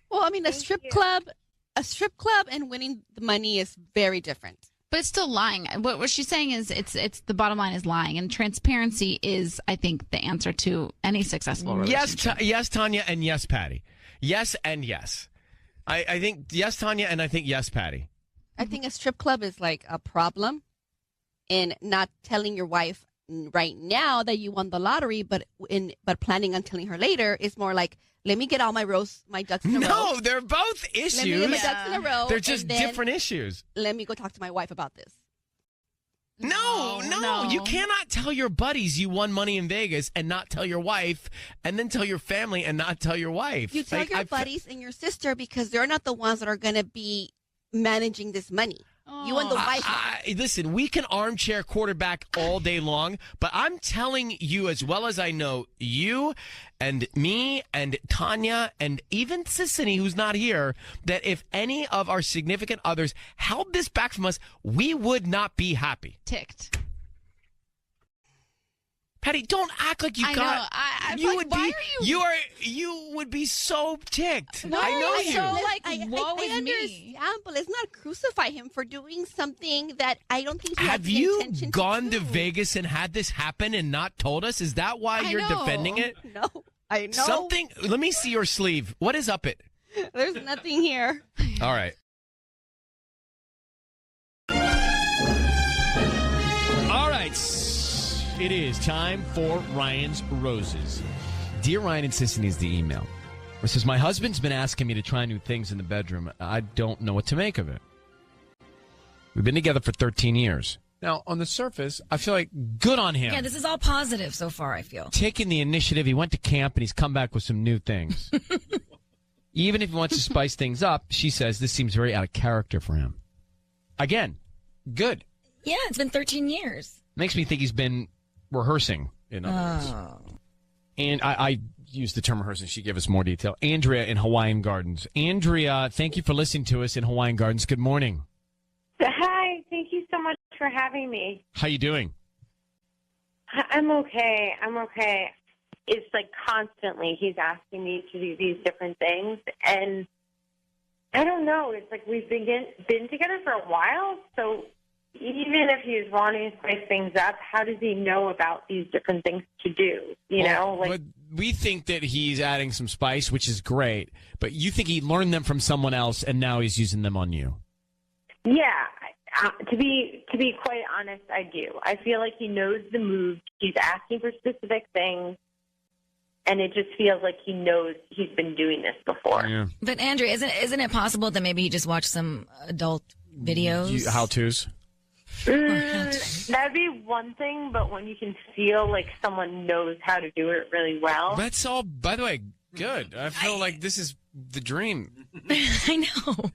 Well, I mean, a strip club and winning the money is very different. But it's still lying. What she's saying is it's the bottom line is lying, and transparency is, I think, the answer to any successful relationship. Yes, Tanya, and yes, Patty. Yes and yes. I think yes, Tanya, and I think yes, Patty. I think a strip club is like a problem in not telling your wife right now that you won the lottery, but planning on telling her later is more like, let me get all my ducks in a row. No, they're both issues. Let me get my ducks in a row. They're just different issues. Let me go talk to my wife about this. No, you cannot tell your buddies you won money in Vegas and not tell your wife, and then tell your family and not tell your wife. You tell your buddies and your sister because they're not the ones that are going to be managing this money. You and the wife. Listen, we can armchair quarterback all day long, but I'm telling you, as well as I know you and me and Tanya and even Sissany, who's not here, that if any of our significant others held this back from us, we would not be happy. Ticked. Patty, don't act like you got. You would be so ticked. No, I know you. Woe is me. Understand, but let's not crucify him for doing something that I don't think he Have had the you intention gone to do. Vegas and had this happen and not told us? Is that why you're defending it? No, I know. Something. Let me see your sleeve. What is up it? There's nothing here. All right. All right. It is time for Ryan's Roses. Dear Ryan and Sissany is the email. It says, my husband's been asking me to try new things in the bedroom. I don't know what to make of it. We've been together for 13 years. Now, on the surface, I feel like good on him. Yeah, this is all positive so far, I feel. Taking the initiative. He went to camp and he's come back with some new things. Even if he wants to spice things up, she says this seems very out of character for him. Again, good. Yeah, it's been 13 years. Makes me think he's been rehearsing, in other words. And I used the term rehearsing. She gave us more detail. Andrea in Hawaiian Gardens. Andrea, thank you for listening to us in Hawaiian Gardens. Good morning. Hi, thank you so much for having me. How you doing? I'm okay. It's like constantly he's asking me to do these different things, and I don't know. It's like we've been together for a while, so even if he's wanting to spice things up, how does he know about these different things to do? But we think that he's adding some spice, which is great, but you think he learned them from someone else and now he's using them on you. Yeah, To be quite honest, I do. I feel like he knows the moves. He's asking for specific things, and it just feels like he knows he's been doing this before. Yeah. But Andrea, isn't it possible that maybe he just watched some adult videos? How-tos? That'd be one thing, but when you can feel like someone knows how to do it really well. That's all, by the way, good. I feel like this is the dream. I know.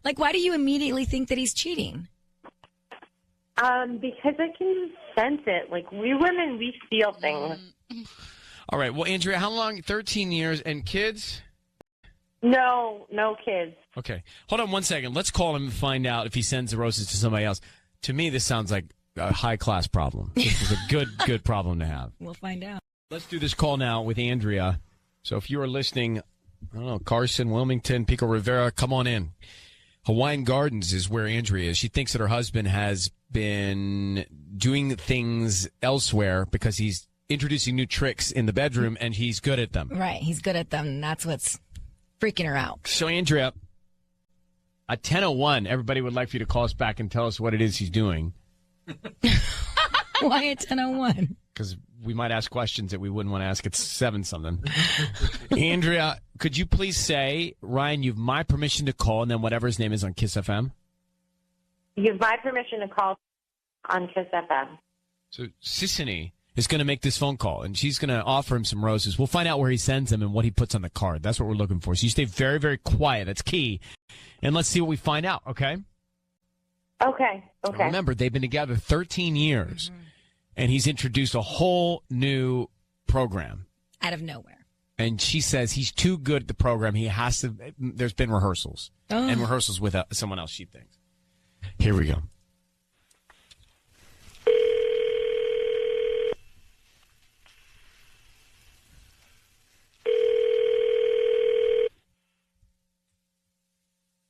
Like, why do you immediately think that he's cheating? Because I can sense it. Like, we women, we feel things. All right. Well, Andrea, how long? 13 years. And kids? No kids. Okay. Hold on one second. Let's call him and find out if he sends the roses to somebody else. To me, this sounds like a high-class problem. This is a good problem to have. We'll find out. Let's do this call now with Andrea. So if you are listening, I don't know, Carson, Wilmington, Pico Rivera, come on in. Hawaiian Gardens is where Andrea is. She thinks that her husband has been doing things elsewhere because he's introducing new tricks in the bedroom and he's good at them. Right. He's good at them. And that's what's freaking her out. So, Andrea, at 10:01, everybody would like for you to call us back and tell us what it is he's doing. Why at 10:01? Because we might ask questions that we wouldn't want to ask at 7-something. Andrea, could you please say, Ryan, you have my permission to call, and then whatever his name is on Kiss FM? You have my permission to call on Kiss FM. So Sissany is going to make this phone call, and she's going to offer him some roses. We'll find out where he sends them and what he puts on the card. That's what we're looking for. So you stay very, very quiet. That's key. And let's see what we find out, okay? Okay. Remember, they've been together 13 years, and he's introduced a whole new program. Out of nowhere. And she says he's too good at the program. He has to. There's been rehearsals and rehearsals with someone else, she thinks. Here we go.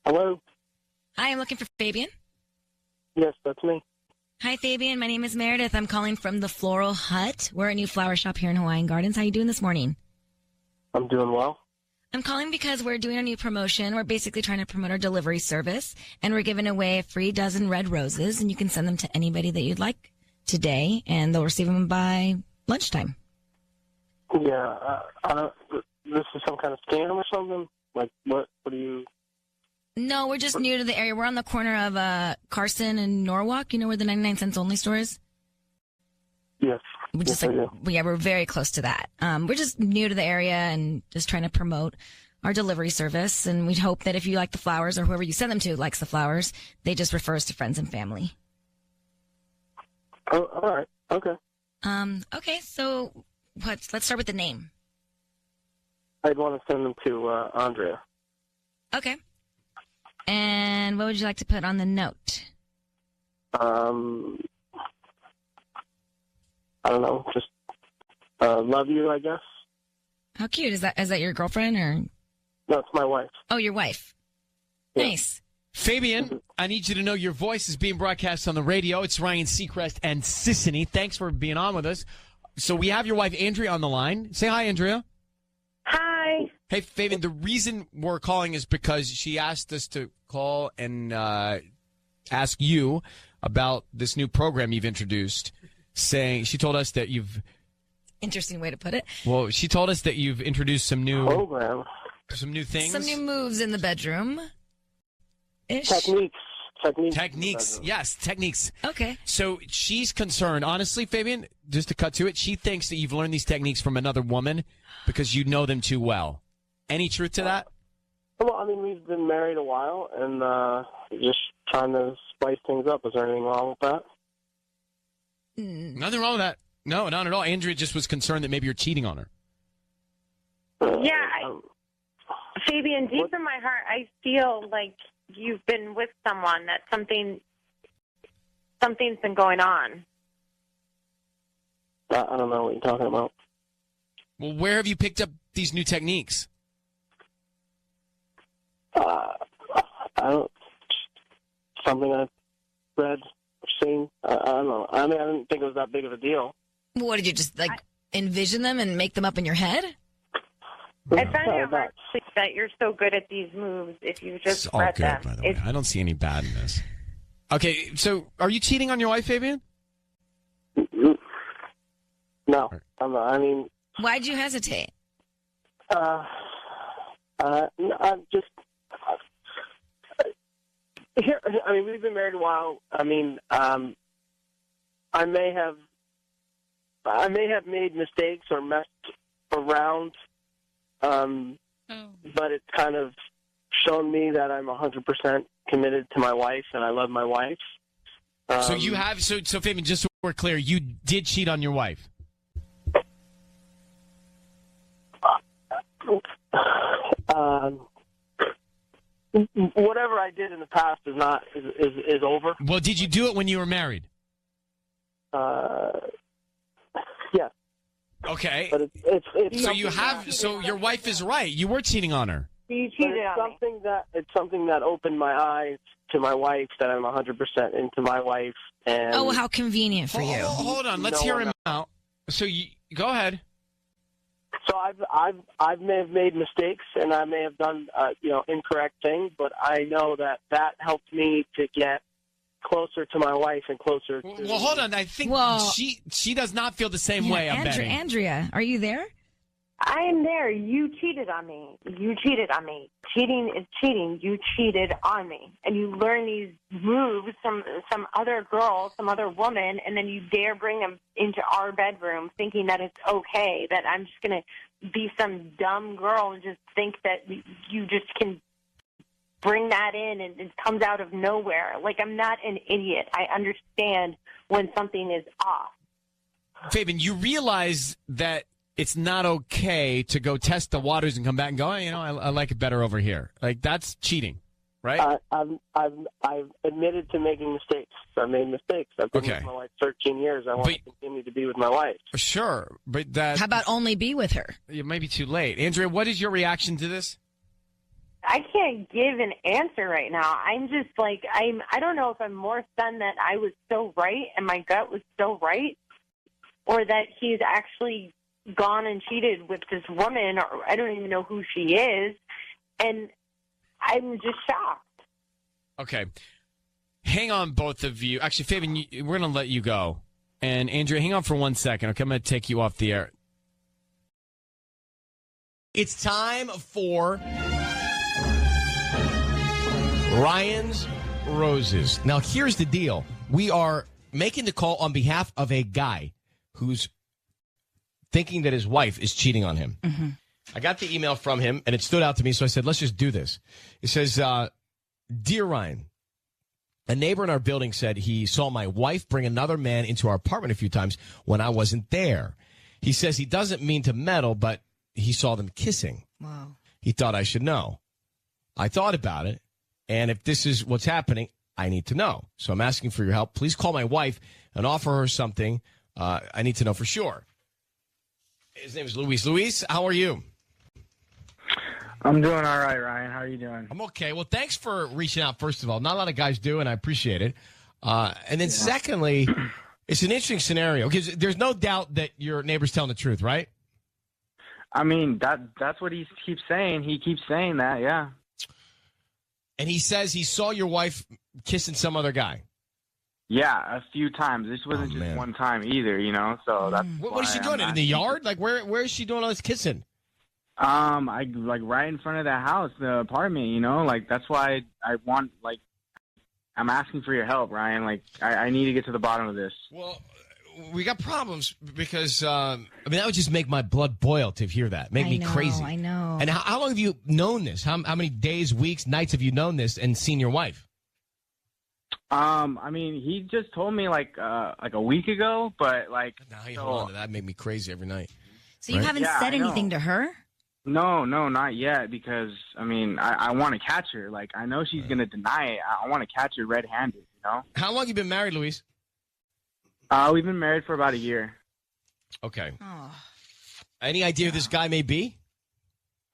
Hello? Hi, I'm looking for Fabian. Yes, that's me. Hi, Fabian. My name is Meredith. I'm calling from the Floral Hut. We're a new flower shop here in Hawaiian Gardens. How you doing this morning? I'm doing well. I'm calling because we're doing a new promotion. We're basically trying to promote our delivery service, and we're giving away a free dozen red roses, and you can send them to anybody that you'd like today, and they'll receive them by lunchtime. Yeah, I don't. This is some kind of scam or something? Like, what do you... No, we're just new to the area. We're on the corner of Carson and Norwalk. You know where the 99 cents only store is? Yes. We're just we're very close to that. We're just new to the area and just trying to promote our delivery service. And we'd hope that if you like the flowers or whoever you send them to likes the flowers, they just refer us to friends and family. Oh, all right. Okay. Okay, so let's start with the name. I'd want to send them to Andrea. Okay. And what would you like to put on the note? I don't know, just love you, I guess. How cute. Is that your girlfriend or? No, it's my wife. Oh, your wife. Yeah. Nice. Fabian, I need you to know your voice is being broadcast on the radio. It's Ryan Seacrest and Sissany. Thanks for being on with us. So we have your wife, Andrea, on the line. Say hi, Andrea. Hi. Hey, Fabian, the reason we're calling is because she asked us to call and ask you about this new program you've introduced. She told us that you've... Interesting way to put it. Well, she told us that you've introduced some new... Program. Some new things. Some new moves in the bedroom. Techniques. Yes, techniques. Okay. So she's concerned. Honestly, Fabian, just to cut to it, she thinks that you've learned these techniques from another woman because you know them too well. Any truth to that? Well, I mean, we've been married a while and just trying to spice things up. Is there anything wrong with that? Nothing wrong with that. No, not at all. Andrea just was concerned that maybe you're cheating on her. Yeah, Fabian, deep in my heart, I feel like you've been with someone that something's been going on. I don't know what you're talking about. Well, where have you picked up these new techniques? I don't. Something I've read or seen. I don't know. I mean, I didn't think it was that big of a deal. What did you just envision them and make them up in your head? I find it hard to think that you're so good at these moves if you just It's all read good, them. by the way. I don't see any bad in this. Okay, so are you cheating on your wife, Fabian? No, I'm not. I mean, Why'd you hesitate? I'm just here. I mean, we've been married a while. I mean, I may have made mistakes or messed around, but it's kind of shown me that I'm 100% committed to my wife, and I love my wife. So you have so Fabian, just so we're clear, you did cheat on your wife. Whatever I did in the past is over. Well, did you do it when you were married? Yes. Okay. But it's so you have. So your wife is right. You were cheating on her. You cheated on me. It's something that opened my eyes to my wife, that I'm 100% into my wife. And Oh, how convenient for you. Hold on. Let's hear him out. So you go ahead. So I may have made mistakes, and I may have done incorrect things, but I know that helped me to get closer to my wife and closer to. Well, hold on. I think she does not feel the same way. I'm betting. Andrea, are you there? I am there. You cheated on me. You cheated on me. Cheating is cheating. You cheated on me. And you learn these moves from some other girl, some other woman, and then you dare bring them into our bedroom thinking that it's okay, that I'm just going to be some dumb girl and just think that you just can bring that in and it comes out of nowhere. Like, I'm not an idiot. I understand when something is off. Fabian, you realize that it's not okay to go test the waters and come back and go, I like it better over here. Like, that's cheating, right? I've admitted to making mistakes. I've made mistakes. I've been with my wife 13 years. I want to continue to be with my wife. Sure, but that. How about only be with her? It might be too late. Andrea, what is your reaction to this? I can't give an answer right now. I'm just like, I don't know if I'm more stunned that I was so right and my gut was so right, or that he's actually gone and cheated with this woman, or I don't even know who she is, and I'm just shocked. Okay. Hang on, both of you. Actually, Fabian, we're going to let you go. And Andrea, hang on for 1 second. Okay, I'm going to take you off the air. It's time for Ryan's Roses. Now, here's the deal. We are making the call on behalf of a guy who's thinking that his wife is cheating on him. Mm-hmm. I got the email from him, and it stood out to me, so I said, let's just do this. It says, Dear Ryan, a neighbor in our building said he saw my wife bring another man into our apartment a few times when I wasn't there. He says he doesn't mean to meddle, but he saw them kissing. Wow. He thought I should know. I thought about it, and if this is what's happening, I need to know. So I'm asking for your help. Please call my wife and offer her something. I need to know for sure. His name is Luis. Luis, how are you? I'm doing all right, Ryan. How are you doing? I'm okay. Well, thanks for reaching out, first of all. Not a lot of guys do, and I appreciate it. And then secondly, it's an interesting scenario because there's no doubt that your neighbor's telling the truth, right? I mean, that's what he keeps saying. He keeps saying that, yeah. And he says he saw your wife kissing some other guy. Yeah, a few times. This wasn't just one time either, So that's what is she doing? In the yard? Like where is she doing all this kissing? I like right in front of the house, the apartment. Like that's why I want I'm asking for your help, Ryan. Like I need to get to the bottom of this. Well, we got problems because that would just make my blood boil to hear that. Make me crazy. I know. And how long have you known this? How many days, weeks, nights have you known this and seen your wife? He just told me like a week ago, but now you hold on to that. Make me crazy every night. So you haven't said anything to her? No, not yet, because I want to catch her. Like I know she's gonna deny it. I want to catch her red-handed. How long have you been married, Luis? We've been married for about a year. Okay. Oh. Any idea who this guy may be?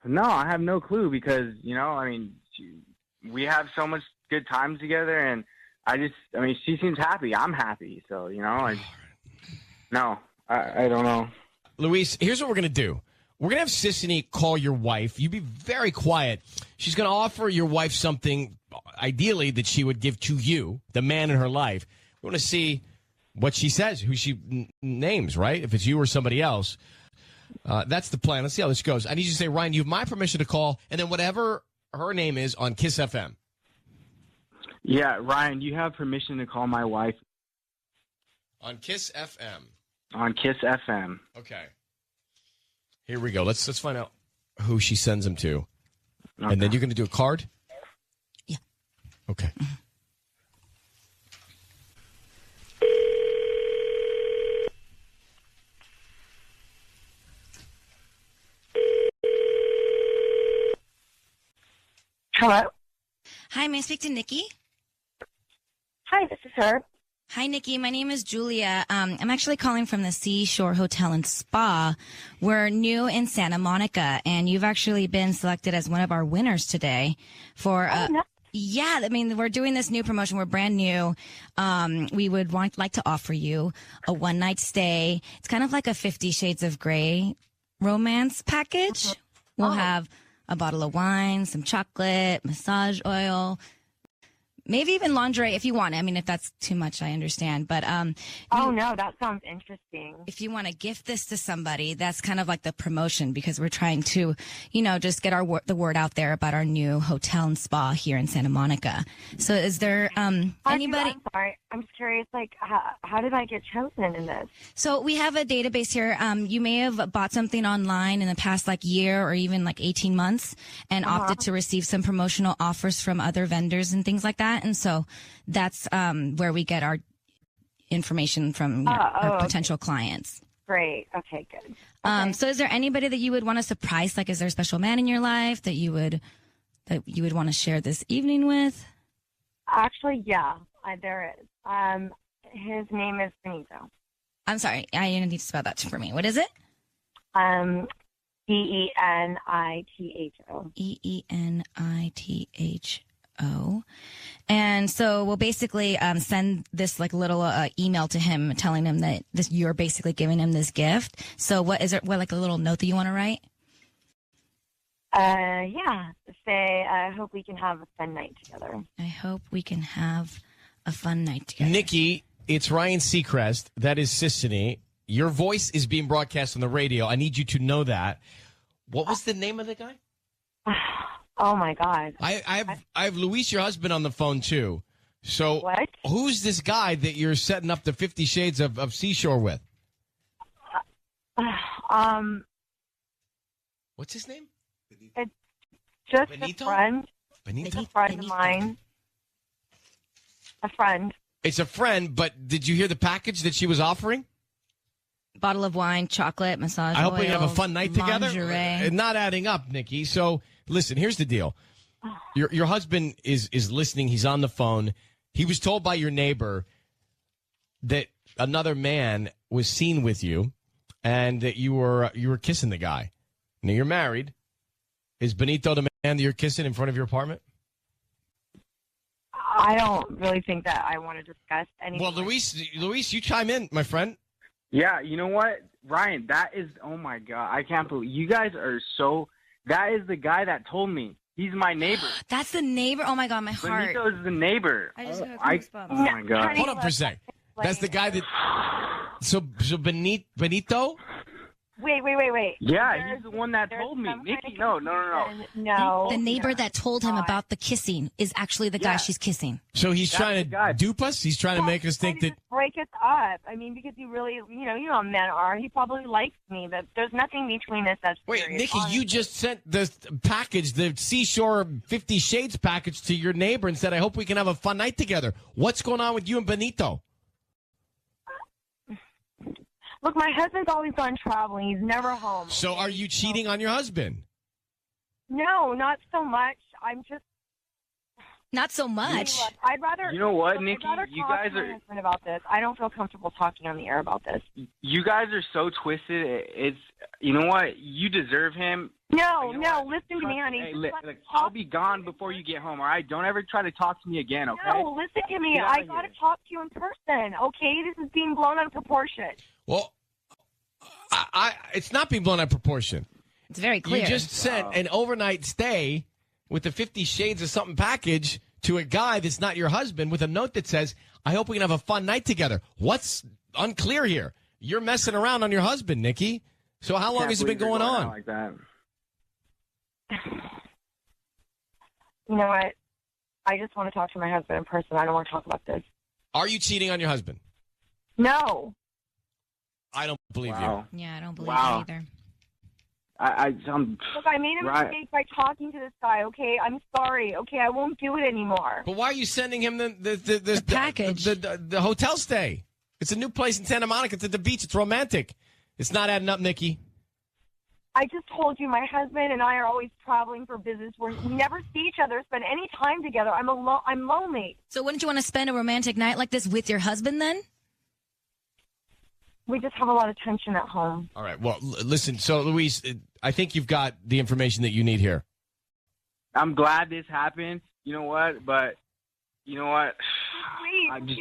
No, I have no clue because we have so much good times together, and she seems happy. I'm happy, so I don't know. Luis, here's what we're gonna do. we're going to have Sissany call your wife. You be very quiet. She's going to offer your wife something, ideally, that she would give to you, the man in her life. We want to see what she says, who she names, right? If it's you or somebody else. That's the plan. Let's see how this goes. I need you to say, Ryan, you have my permission to call, and then whatever her name is on Kiss FM. Yeah, Ryan, you have permission to call my wife. On Kiss FM. On Kiss FM. Okay. Here we go. Let's find out who she sends him to. Okay. And then you're going to do a card? Yeah. Okay. Hello. Hi, may I speak to Nikki? Hi, this is her. Hi, Nikki. My name is Julia. I'm actually calling from the Seashore Hotel and Spa. We're new in Santa Monica, and you've actually been selected as one of our winners today for. Yeah, I mean, we're doing this new promotion. We're brand new. We would like to offer you a one-night stay. It's kind of like a 50 Shades of Grey romance package. We'll have a bottle of wine, some chocolate, massage oil, maybe even lingerie if you want. I mean, if that's too much, I understand. But no, that sounds interesting. If you want to gift this to somebody, that's kind of like the promotion, because we're trying to, just get the word out there about our new hotel and spa here in Santa Monica. So is there anybody? I'm sorry. I'm just curious, like, how did I get chosen in this? So we have a database here. You may have bought something online in the past year or even 18 months and opted to receive some promotional offers from other vendors and things like that. And so that's where we get our information from our potential clients. Great. Okay, good. Okay. So is there anybody that you would want to surprise? Like, is there a special man in your life that you would want to share this evening with? Actually, yeah, there is. His name is Benito. I'm sorry. I need to spell that for me. What is it? Benitho. Benitho. And so we'll basically send this little email to him telling him that you're basically giving him this gift. So what is it? What, a little note that you want to write? Yeah. Say, I hope we can have a fun night together. I hope we can have a fun night together. Nikki, it's Ryan Seacrest. That is Sissany. Your voice is being broadcast on the radio. I need you to know that. What was the name of the guy? Oh my God! I have Luis, your husband, on the phone too. So what? Who's this guy that you're setting up the 50 Shades of Seashore with? What's his name? It's just Benito? a friend. Benito? It's a friend of mine. A friend. It's a friend, but did you hear the package that she was offering? Bottle of wine, chocolate, massage I hope oil, we have a fun night lingerie. together. Not adding up, Nikki. So listen, here's the deal. Your husband is listening. He's on the phone. He was told by your neighbor that another man was seen with you and that you were kissing the guy. Now you're married. Is Benito the man that you're kissing in front of your apartment? I don't really think that I want to discuss anything. Well, Luis, you chime in, my friend. Yeah, you know what, Ryan? That is, oh my God, I can't believe you guys are so. That is the guy that told me. He's my neighbor. That's the neighbor. Oh my God, my heart. Benito is the neighbor. I just got oh my God. Hold on for a sec. That's the guy that. So Benito. Wait. Yeah, he's the one that told me. Nikki, no. No. The neighbor that told him about the kissing is actually the guy she's kissing. So he's trying to dupe us? He's trying to make us think that... break us up. I mean, because he really, you know how men are. He probably likes me, but there's nothing between us that's Wait, serious, Nikki, honestly. you just sent the package, the Seashore 50 Shades package to your neighbor and said, I hope we can have a fun night together. What's going on with you and Benito? Look, my husband's always gone traveling. He's never home. So are you cheating on your husband? No, not so much. I'm just... Not so much. Look, I'd rather... You know what, look, Nikki? I'd rather You talk guys to my are... husband about this. I don't feel comfortable talking on the air about this. You guys are so twisted. It's... You know what? You deserve him. No, listen to me, honey. Hey, Just look, I'll be gone before you get home, all right? Don't ever try to talk to me again, okay? No, listen to me. Get out I of got to here. talk to you in person, okay? This is being blown out of proportion. Well, it's not being blown out of proportion. It's very clear. You just sent an overnight stay with the 50 Shades of Something package to a guy that's not your husband with a note that says, I hope we can have a fun night together. What's unclear here? You're messing around on your husband, Nikki. So how long has it been going on? Like that. You know what? I just want to talk to my husband in person. I don't want to talk about this. Are you cheating on your husband? No. I don't believe Wow. you. Yeah, I don't believe Wow. that either. Look, I made a mistake by talking to this guy, okay? I'm sorry, okay? I won't do it anymore. But why are you sending him the package? The hotel stay? It's a new place in Santa Monica. It's at the beach. It's romantic. It's not adding up, Nikki. I just told you my husband and I are always traveling for business. We never see each other, spend any time together. I'm lonely. So wouldn't you want to spend a romantic night like this with your husband then? We just have a lot of tension at home. All right. Well, listen. So, Louise, I think you've got the information that you need here. I'm glad this happened. You know what? But you know what?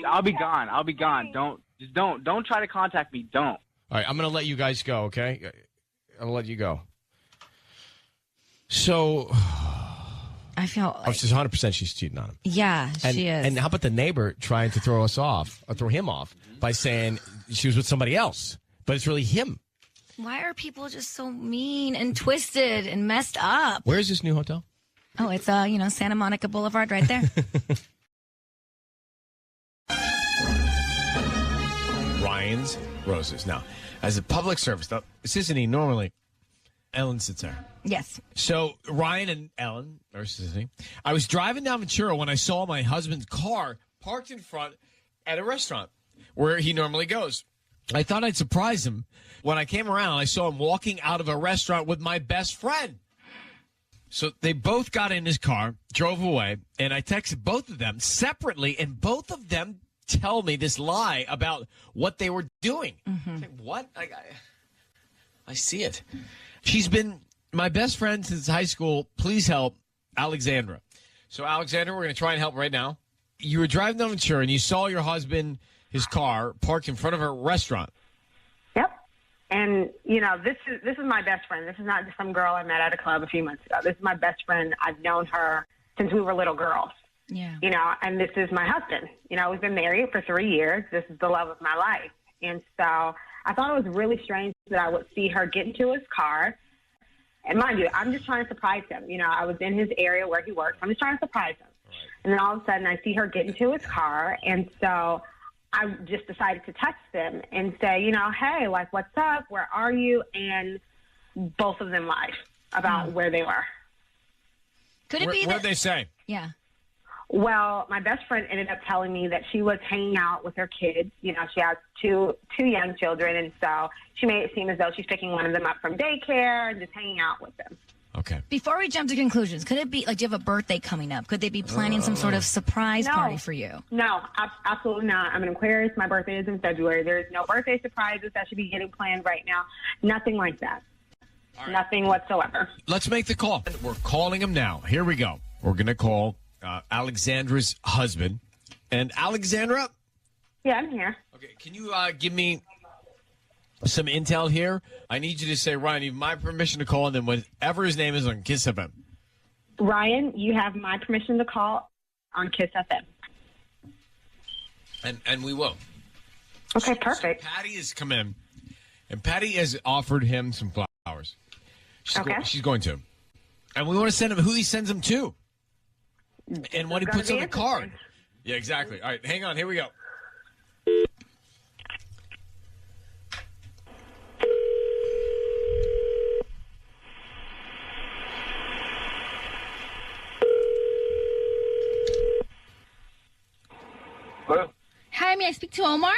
I'll be gone. I'll be gone. Don't try to contact me. Don't. All right. I'm going to let you guys go. Okay. I'll let you go. So, I feel like, she's 100% she's cheating on him. yeah, she is. And how about the neighbor trying to throw him off by saying she was with somebody else, but it's really him. Why are people just so mean and twisted and messed up? Where is this new hotel? Oh, it's Santa Monica Boulevard right there. Ryan's Roses. Now, as a public service, now, this isn't he normally. Ellen sits there. Yes. So Ryan and Ellen are sitting. I was driving down Ventura when I saw my husband's car parked in front at a restaurant where he normally goes. I thought I'd surprise him. When I came around, I saw him walking out of a restaurant with my best friend. So they both got in his car, drove away, and I texted both of them separately, and both of them tell me this lie about what they were doing. Mm-hmm. Like, what? I see it. She's been my best friend since high school. Please help, Alexandra. So, Alexandra, we're going to try and help right now. You were driving down Ventura, and you saw your husband, his car, parked in front of a restaurant. Yep. And, this is my best friend. This is not just some girl I met at a club a few months ago. This is my best friend. I've known her since we were little girls. Yeah. And this is my husband. We've been married for 3 years. This is the love of my life. And so I thought it was really strange that I would see her get into his car. And mind you, I'm just trying to surprise him. I was in his area where he works. I'm just trying to surprise him. Right. And then all of a sudden I see her get into his car. And so I just decided to text him and say, hey, what's up? Where are you? And both of them lied about where they were. Could it be What'd they say? Yeah. Well, my best friend ended up telling me that she was hanging out with her kids. She has two young children, and so she made it seem as though she's picking one of them up from daycare and just hanging out with them. Okay. Before we jump to conclusions, could it be, do you have a birthday coming up? Could they be planning some sort of surprise party for you? No, absolutely not. I'm an Aquarius. My birthday is in February. There is no birthday surprises that should be getting planned right now. Nothing like that. Right. Nothing whatsoever. Let's make the call. We're calling him now. Here we go. We're going to call Alexandra's husband. And Alexandra? Yeah, I'm here. Okay, can you give me some intel here? I need you to say, Ryan, you have my permission to call, and then whatever his name is on Kiss FM. Ryan, you have my permission to call on Kiss FM. And we will. Okay, perfect. So Patty has come in, and Patty has offered him some flowers. She's going to. And we want to send him who he sends them to. And what he puts on the card. Yeah, exactly. All right, hang on. Here we go. Hello? Hi, may I speak to Omar?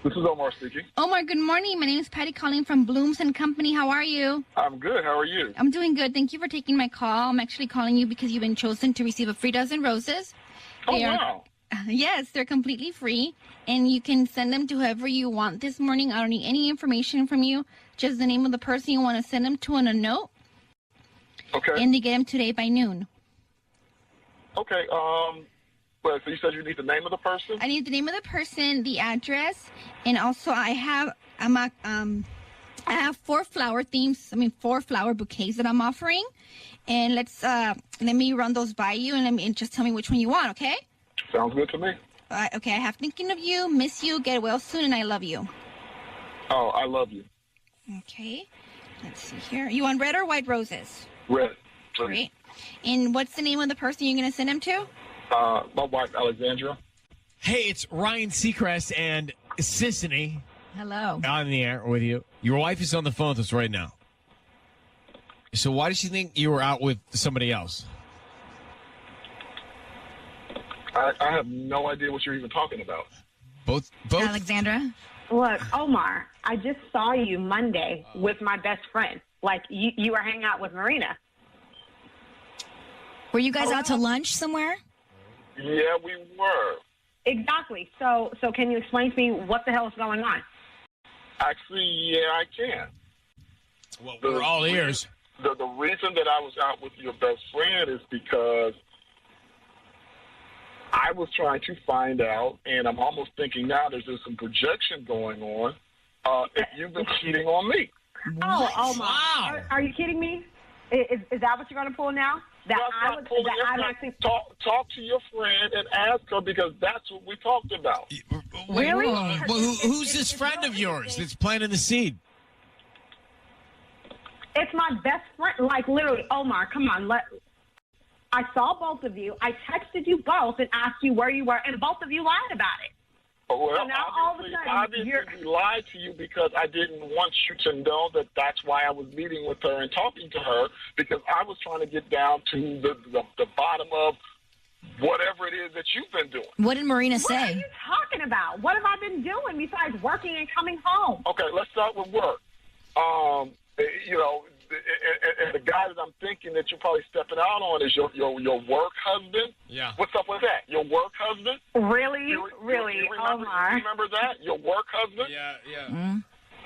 This is Omar speaking. Omar, good morning. My name is Patty calling from Blooms and Company. How are you? I'm good. How are you? I'm doing good. Thank you for taking my call. I'm actually calling you because you've been chosen to receive a free dozen roses. Wow. Yes, they're completely free, and you can send them to whoever you want this morning. I don't need any information from you, just the name of the person you want to send them to on a note. Okay. And they get them today by noon. Okay. Well, so you said you need the name of the person? I need the name of the person, the address, and also I I have 4 flower bouquets that I'm offering. And let me run those by you and just tell me which one you want, okay? Sounds good to me. Okay, I have thinking of you, miss you, get well soon, and I love you. Oh, I love you. Okay, let's see here. You want red or white roses? Red. Great. And what's the name of the person you're going to send them to? My wife, Alexandra. Hey, it's Ryan Seacrest and Sissany Hello. on the air with you. Your wife is on the phone with us right now. So why does she think you were out with somebody else? I have no idea what you're even talking about. Both. Alexandra? Look, Omar, I just saw you Monday with my best friend. Like, you were hanging out with Marina. Were you guys out to lunch somewhere? Yeah, we were. Exactly. So can you explain to me what the hell is going on? Actually, yeah, I can. Well, we're all ears. The reason that I was out with your best friend is because I was trying to find out, and I'm almost thinking now there's just some projection going on, if you've been cheating on me. Oh, Omar. Wow. Are you kidding me? Is that what you're going to pull now? Talk to your friend and ask her, because that's what we talked about. Really? Well, who's this friend of yours that's planting the seed? It's my best friend. Like, literally, Omar, come on. I saw both of you. I texted you both and asked you where you were, and both of you lied about it. Well, so now all of a sudden, obviously we lied to you because I didn't want you to know that that's why I was meeting with her and talking to her, because I was trying to get down to the bottom of whatever it is that you've been doing. What did Marina say? What are you talking about? What have I been doing besides working and coming home? Okay, let's start with work. And the guy that I'm thinking that you're probably stepping out on is your work husband. Yeah. What's up with that? Your work husband? Really? You Omar. remember that? Your work husband? Yeah.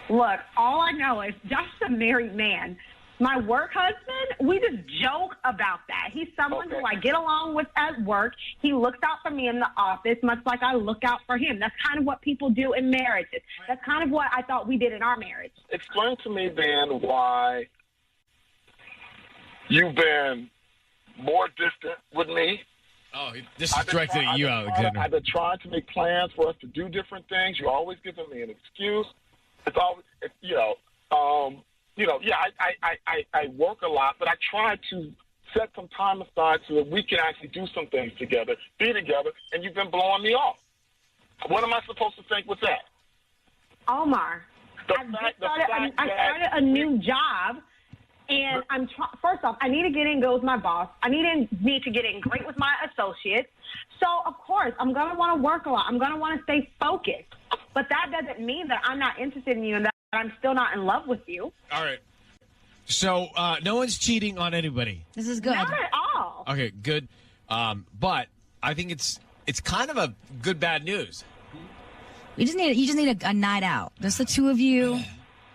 Look, all I know is just a married man. My work husband, we just joke about that. He's someone who I get along with at work. He looks out for me in the office, much like I look out for him. That's kind of what people do in marriages. That's kind of what I thought we did in our marriage. Explain to me, then, why you've been more distant with me. Oh, this is directed at you, Alexander. I've been trying to make plans for us to do different things. You're always giving me an excuse. It's always, I work a lot, but I try to set some time aside so that we can actually do some things together, be together, and you've been blowing me off. What am I supposed to think with that? Omar, I started a new job, and first off, I need to get in good with my boss. I need to get in great with my associates. So, of course, I'm going to want to work a lot. I'm going to want to stay focused. But that doesn't mean that I'm not interested in you and that I'm still not in love with you. All right. So, no one's cheating on anybody. This is good. Not at all. Okay, good. But I think it's kind of a good bad news. You just need a night out. Just the two of you,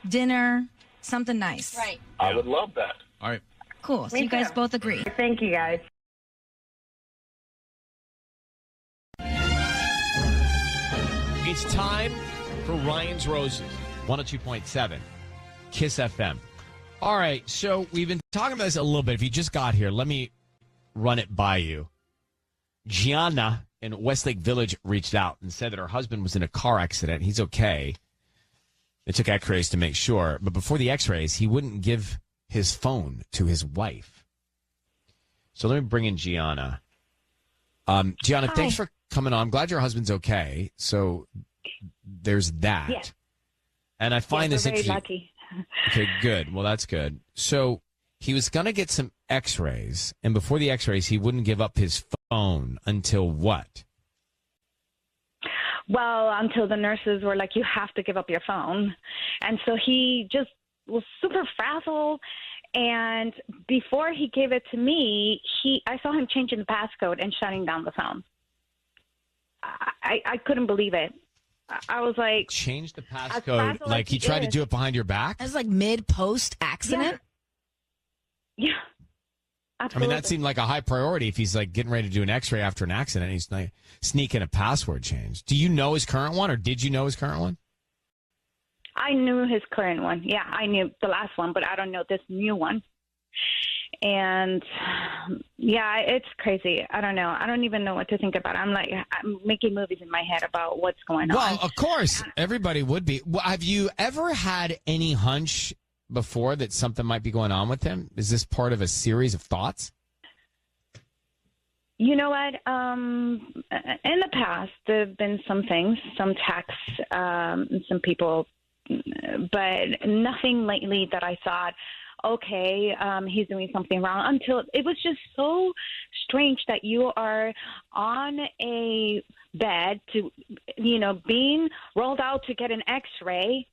dinner, something nice. Right. I would love that. All right. Cool. So Me you guys too. both agree. Thank you, guys. It's time for Ryan's Roses, 102.7 Kiss FM. All right, so we've been talking about this a little bit. If you just got here, let me run it by you. Gianna in Westlake Village reached out and said that her husband was in a car accident. He's okay. They took x-rays to make sure. But before the x-rays, he wouldn't give his phone to his wife. So let me bring in Gianna. Gianna, Hi. thanks for coming on. I'm glad your husband's okay. So there's that. Yeah. And I find this we're very interesting. lucky. Okay, good. Well, that's good. So he was going to get some x-rays. And before the x-rays, he wouldn't give up his phone until what? Well, until the nurses were like, you have to give up your phone. And so he just was super frazzled. And before he gave it to me, I saw him changing the passcode and shutting down the phone. I couldn't believe it. I was like... Change the frazzled passcode. Like he tried to do it behind your back? That's like mid-post accident? Yeah. I mean, that seemed like a high priority if he's like getting ready to do an x-ray after an accident. He's like sneaking a password change. Do you know his current one, or did you know his current one? I knew his current one. Yeah, I knew the last one, but I don't know this new one. And yeah, it's crazy. I don't know. I don't even know what to think about. I'm making movies in my head about what's going on. Well, of course, everybody would be. Well, have you ever had any hunch before that something might be going on with him? Is this part of a series of thoughts? You know what? In the past, there have been some things, some texts, some people, but nothing lately that I thought, okay, he's doing something wrong, until it was just so strange that you are on a bed being rolled out to get an x-ray,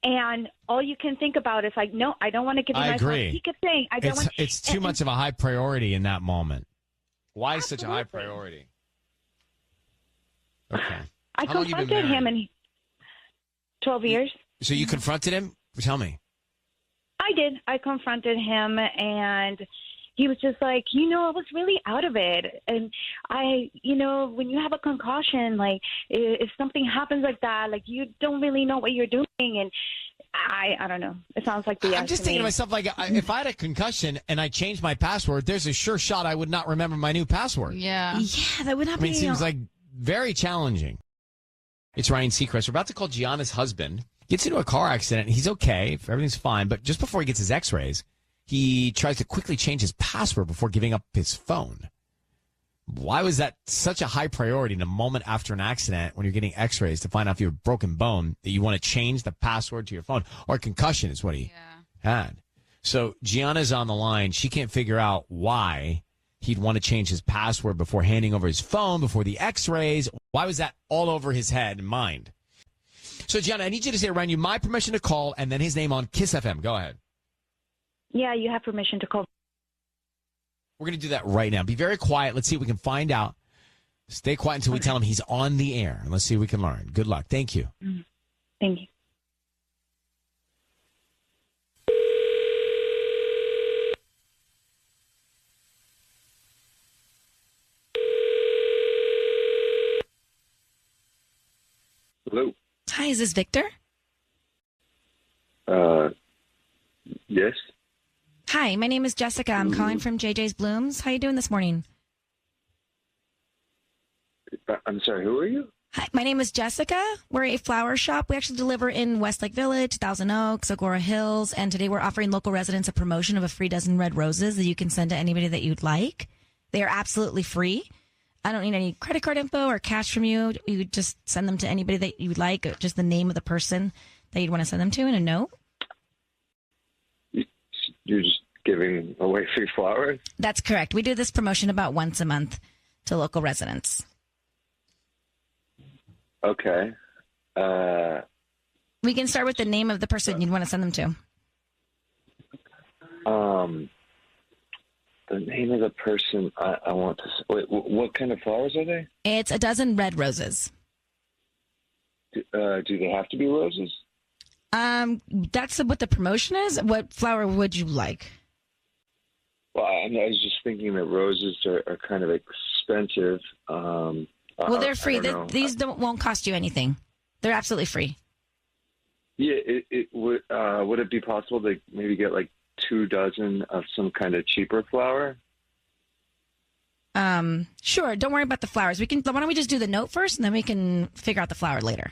and all you can think about is like, no, I don't want to give you my phone. Agree. He kept saying, I don't want. It's too much of a high priority in that moment. Why such a high priority? Okay. I confronted him in 12 years. So you confronted him? Tell me. I did. I confronted him, and he was just like, I was really out of it. And when you have a concussion, like if something happens like that, like you don't really know what you're doing. And I don't know. It sounds like BS. I'm just thinking to myself, like, if I had a concussion and I changed my password, there's a sure shot I would not remember my new password. Yeah, that would not be. It seems like very challenging. It's Ryan Seacrest. We're about to call Gianna's husband. Gets into a car accident. He's okay. Everything's fine. But just before he gets his x-rays, he tries to quickly change his password before giving up his phone. Why was that such a high priority in a moment after an accident when you're getting x-rays to find out if you have a broken bone that you want to change the password to your phone? Or concussion is what he had. So Gianna's on the line. She can't figure out why he'd want to change his password before handing over his phone, before the x-rays. Why was that all over his head and mind? So, Gianna, I need you to say around you my permission to call and then his name on Kiss FM. Go ahead. Yeah, you have permission to call. We're going to do that right now. Be very quiet. Let's see if we can find out. Stay quiet until we tell him he's on the air. And let's see if we can learn. Good luck. Thank you. Mm-hmm. Thank you. Hello. Hi, is this Victor? Yes. Hi, my name is Jessica. I'm calling from JJ's Blooms. How you doing this morning? I'm sorry, who are you? Hi, my name is Jessica. We're a flower shop. We actually deliver in Westlake Village, Thousand Oaks, Agora Hills, and today we're offering local residents a promotion of a free dozen red roses that you can send to anybody that you'd like. They are absolutely free. I don't need any credit card info or cash from you. You would just send them to anybody that you'd like, or just the name of the person that you'd want to send them to and a note. You're just giving away free flowers? That's correct. We do this promotion about once a month to local residents. Okay. We can start with the name of the person you'd want to send them to. The name of the person I want to... Wait, what kind of flowers are they? It's a dozen red roses. Do they have to be roses? That's what the promotion is. What flower would you like? Well, I was just thinking that roses are kind of expensive. Well, they're free. These won't cost you anything. They're absolutely free. Yeah, it would it be possible to maybe get like 2 dozen of some kind of cheaper flower? Sure. Don't worry about the flowers. Why don't we just do the note first, and then we can figure out the flower later.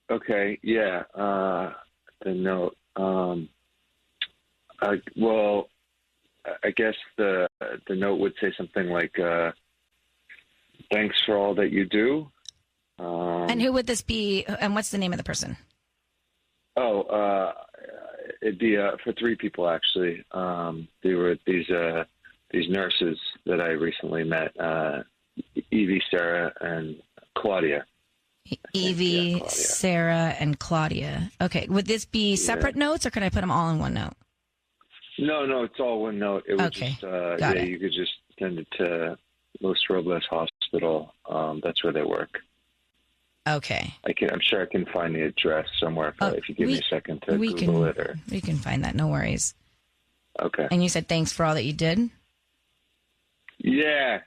Okay. Yeah. The note. I guess the note would say something like, "Thanks for all that you do." And who would this be? And what's the name of the person? It'd be for 3 people actually. They were these nurses that I recently met: Evie, Sarah, and Claudia. Evie, Sarah, and Claudia. Okay. Would this be separate notes, or could I put them all in one note? No, it's all one note. It would Okay. just, Got it. you could just send it to Los Robles Hospital. That's where they work. Okay. I'm sure I can find the address somewhere if you give me a second to Google it. Or... We can find that. No worries. Okay. And you said thanks for all that you did? Yeah.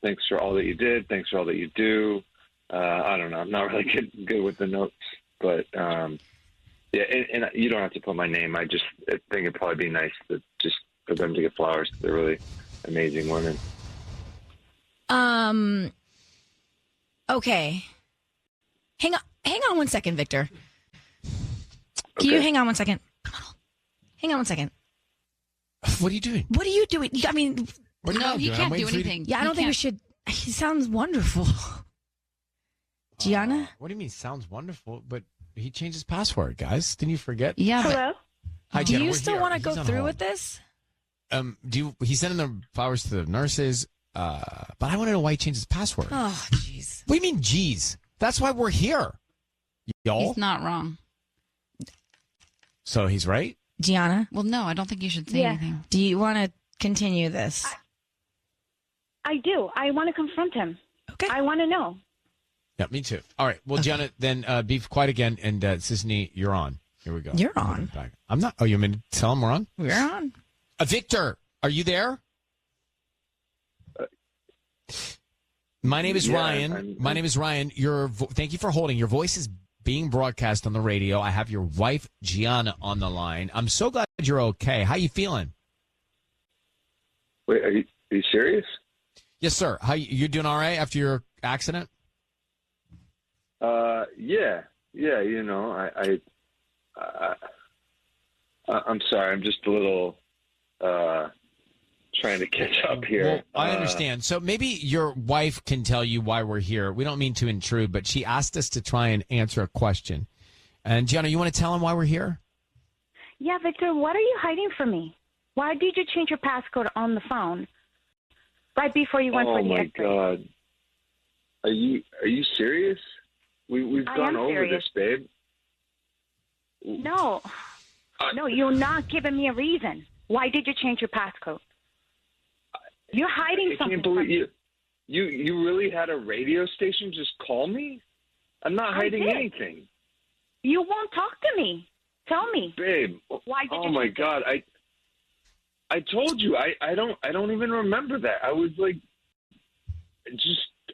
Thanks for all that you did. Thanks for all that you do. I don't know. I'm not really good with the notes. But yeah, and you don't have to put my name. I think it'd probably be nice to just for them to get flowers. They're really amazing women. Okay. Hang on 1 second, Victor. Can Okay. you hang on 1 second? Hang on 1 second. What are you doing? What are you doing? I mean, What are you No, he doing? I'm can't waiting do for you to- anything. yeah, I He don't think we can't. should. He sounds wonderful. Gianna? What do you mean? Sounds wonderful, but he changed his password, guys. Didn't you forget? Yeah. but Hello? Hi, do Gianna, you we're still here. want to He's go on through hold. with this? He's sending the flowers to the nurses, but I want to know why he changed his password. Oh, jeez. What do you mean, geez? That's why we're here, y'all. He's not wrong. So he's right? Gianna? Well, no, I don't think you should say Yeah. anything. Do you want to continue this? I do. I want to confront him. Okay. I want to know. Yeah, me too. All right. Well, Gianna, then be quiet again, and Sisney, you're on. Here we go. You're on. Back. I'm not. Oh, you mean to tell him we're on? We're on. Victor, are you there? My name is Yeah, Ryan. My name is Ryan. Thank you for holding. Your voice is being broadcast on the radio. I have your wife, Gianna, on the line. I'm so glad you're okay. How you feeling? Wait, are you serious? Yes, sir. How you doing? All right after your accident? Yeah. You know, I'm sorry. I'm just a little trying to catch up here. Well, I understand. So maybe your wife can tell you why we're here. We don't mean to intrude, but she asked us to try and answer a question. And Gianna, you want to tell him why we're here? Yeah, Victor, what are you hiding from me? Why did you change your passcode on the phone right before you went for the my X-ray? God. Are you serious? We've I gone am over serious. this, babe. No. No, you're not giving me a reason. Why did you change your passcode? You're hiding I something can't believe from me. you really had a radio station just call me? I'm not hiding did. anything. You won't talk to me. Tell me. Babe. Why did Oh you my change it? God. I told you I don't even remember that. I was like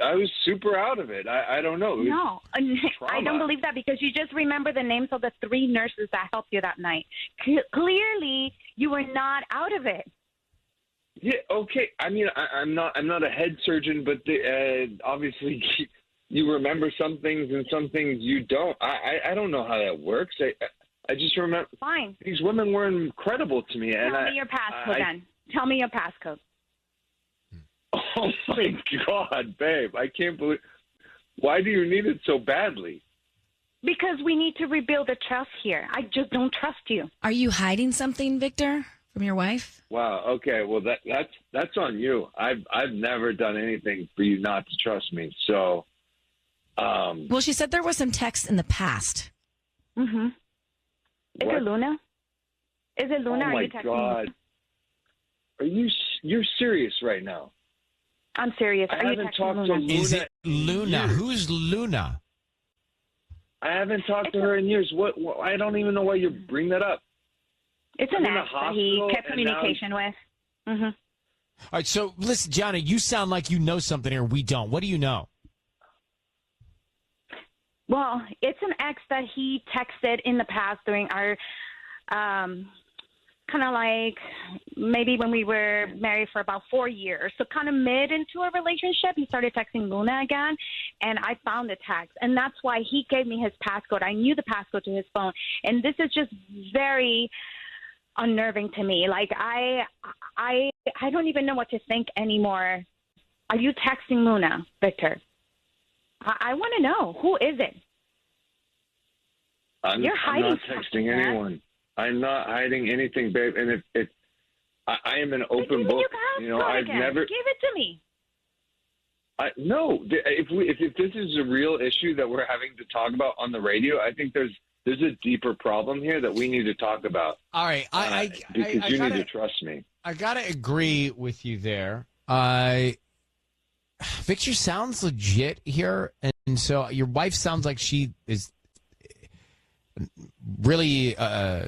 I was super out of it. I don't know. It was No, I trauma. don't believe that because you just remember the names of the 3 nurses that helped you that night. Clearly, you were not out of it. Yeah, okay. I mean, I'm not a head surgeon, but obviously you remember some things and some things you don't. I don't know how that works. I just remember. Fine. These women were incredible to me, Tell me your passcode then. Tell me your passcode. Oh my God, babe! I can't believe. Why do you need it so badly? Because we need to rebuild the trust here. I just don't trust you. Are you hiding something, Victor, from your wife? Wow. Okay. Well, that's on you. I've never done anything for you not to trust me. So. Well, she said there was some text in the past. Mm-hmm. Is What? it Luna? Is it Luna? Oh Are my you texting God! me? You're serious right now? I'm serious. I Are you haven't texting talked Luna? to Is it Luna? Who's Luna? I haven't talked to her in years. What? I don't even know why you bring that up. It's I'm an in the ex that he hospital, kept and now- communication with. Mm-hmm. All right. So listen, Gianna, you sound like you know something here. We don't. What do you know? Well, it's an ex that he texted in the past during our kind of like maybe when we were married for about 4 years. So kind of mid into a relationship, he started texting Luna again, and I found the text. And that's why he gave me his passcode. I knew the passcode to his phone. And this is just very unnerving to me. Like, I don't even know what to think anymore. Are you texting Luna, Victor? I want to know. Who is it? You're I'm hiding not something, texting man. anyone. I'm not hiding anything, babe. And if I am an open Give me book, your you know, passcode I've again. never. Give it to me. No, if this is a real issue that we're having to talk about on the radio, I think there's a deeper problem here that we need to talk about. All right. Because I you need gotta- to trust me. I gotta agree with you there. Victor sounds legit here, and so your wife sounds like she is really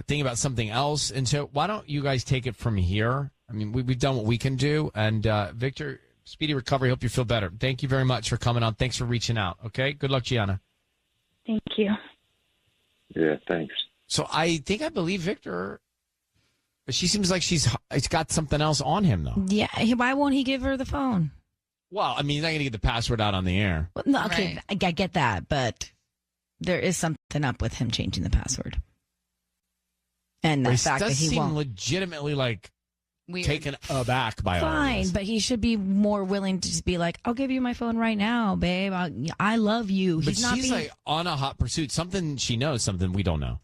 thinking about something else. And so, why don't you guys take it from here? I mean, we've done what we can do, and Victor, speedy recovery. Hope you feel better. Thank you very much for coming on. Thanks for reaching out. Okay, good luck, Gianna. Thank you. Yeah, thanks. So I believe Victor. But she seems like she's got something else on him, though. Yeah, why won't he give her the phone? Well, I mean, he's not going to get the password out on the air. Well, no, okay, I get that, but there is something up with him changing the password. And the fact that he won't. Legitimately, like, weird. Taken aback by all Fine, this. but he should be more willing to just be like, I'll give you my phone right now, babe. I love you. But she's like on a hot pursuit. Something she knows, something we don't know.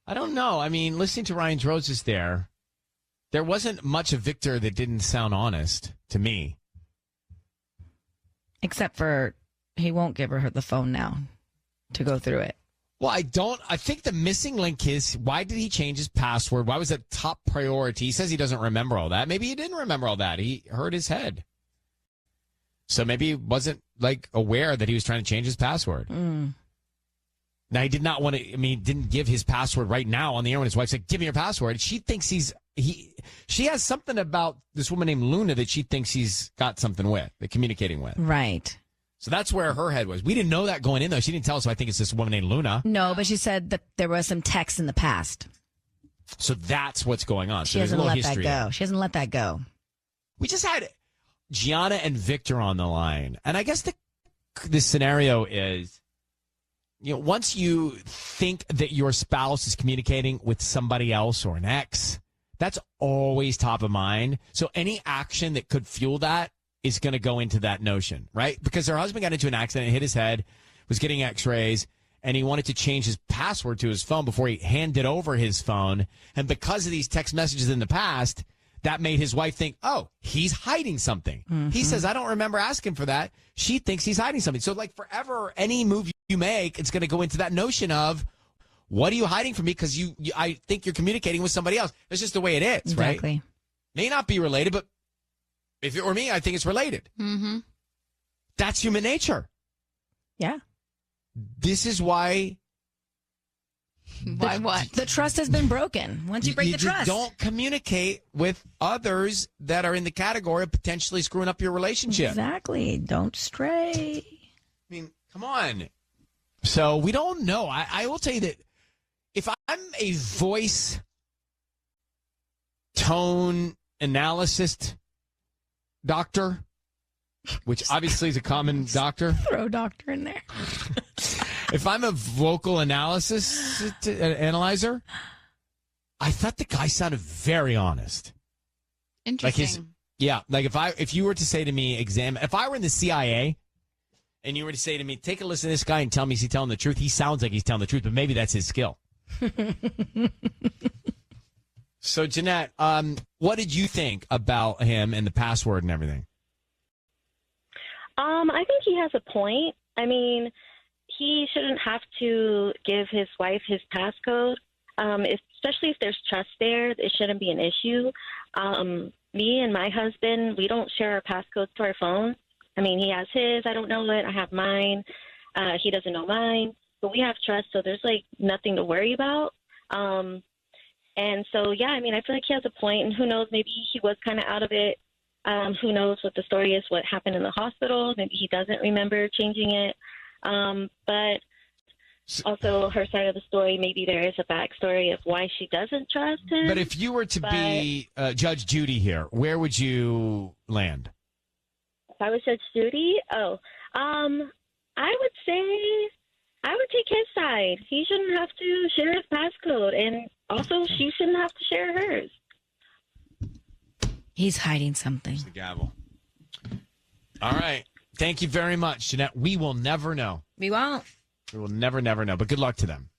I don't know. I mean, listening to Ryan's Roses there wasn't much of Victor that didn't sound honest to me. Except for he won't give her the phone now to go through it. Well, I think the missing link is, why did he change his password? Why was that top priority? He says he doesn't remember all that. Maybe he didn't remember all that. He hurt his head. So maybe he wasn't like aware that he was trying to change his password. Now, he did not want to, he didn't give his password right now on the air when his wife said, give me your password. She thinks she has something about this woman named Luna that she thinks he's got something with, communicating with. Right. So that's where her head was. We didn't know that going in, though. She didn't tell us, so I think it's this woman named Luna. No, but she said that there was some text in the past. So that's what's going on. She hasn't let that go. She hasn't let that go. We just had Gianna and Victor on the line. And I guess the scenario is, once you think that your spouse is communicating with somebody else or an ex, that's always top of mind. So any action that could fuel that is going to go into that notion, right? Because her husband got into an accident, hit his head, was getting x-rays, and he wanted to change his password to his phone before he handed over his phone. And because of these text messages in the past, that made his wife think, oh, he's hiding something. Mm-hmm. He says, I don't remember asking for that. She thinks he's hiding something. So like forever, any move you make, it's going to go into that notion of, what are you hiding from me? Because I think you're communicating with somebody else. That's just the way it is, exactly. Right? May not be related, but if it were me, I think it's related. Mm-hmm. That's human nature. Yeah. This is why. Why what? The trust has been broken. Once you break the trust. Don't communicate with others that are in the category of potentially screwing up your relationship. Exactly. Don't stray. I mean, come on. So we don't know. I will tell you that if I'm a voice tone analyst doctor, which obviously is a common doctor. Throw doctor in there. If I'm a vocal analyzer, I thought the guy sounded very honest. Interesting. Like if you were to say to me, if I were in the CIA and you were to say to me, take a listen to this guy and tell me, is he telling the truth? He sounds like he's telling the truth, but maybe that's his skill. So, Jeanette, what did you think about him and the password and everything? I think he has a point. I mean, he shouldn't have to give his wife his passcode, especially if there's trust there. It shouldn't be an issue. Me and my husband, we don't share our passcodes to our phone. I mean, he has his. I don't know it. I have mine. He doesn't know mine. But we have trust, so there's, like, nothing to worry about. And so, yeah, I mean, I feel like he has a point, and who knows, maybe he was kind of out of it. Who knows what the story is, what happened in the hospital. Maybe he doesn't remember changing it. But also her side of the story, maybe there is a backstory of why she doesn't trust him. But if you were to be Judge Judy here, where would you land? If I was Judge Judy, I would say I would take his side. He shouldn't have to share his passcode, and also she shouldn't have to share hers. He's hiding something. There's the gavel. All right. Thank you very much, Jeanette. We will never know. We won't. We will never know. But good luck to them.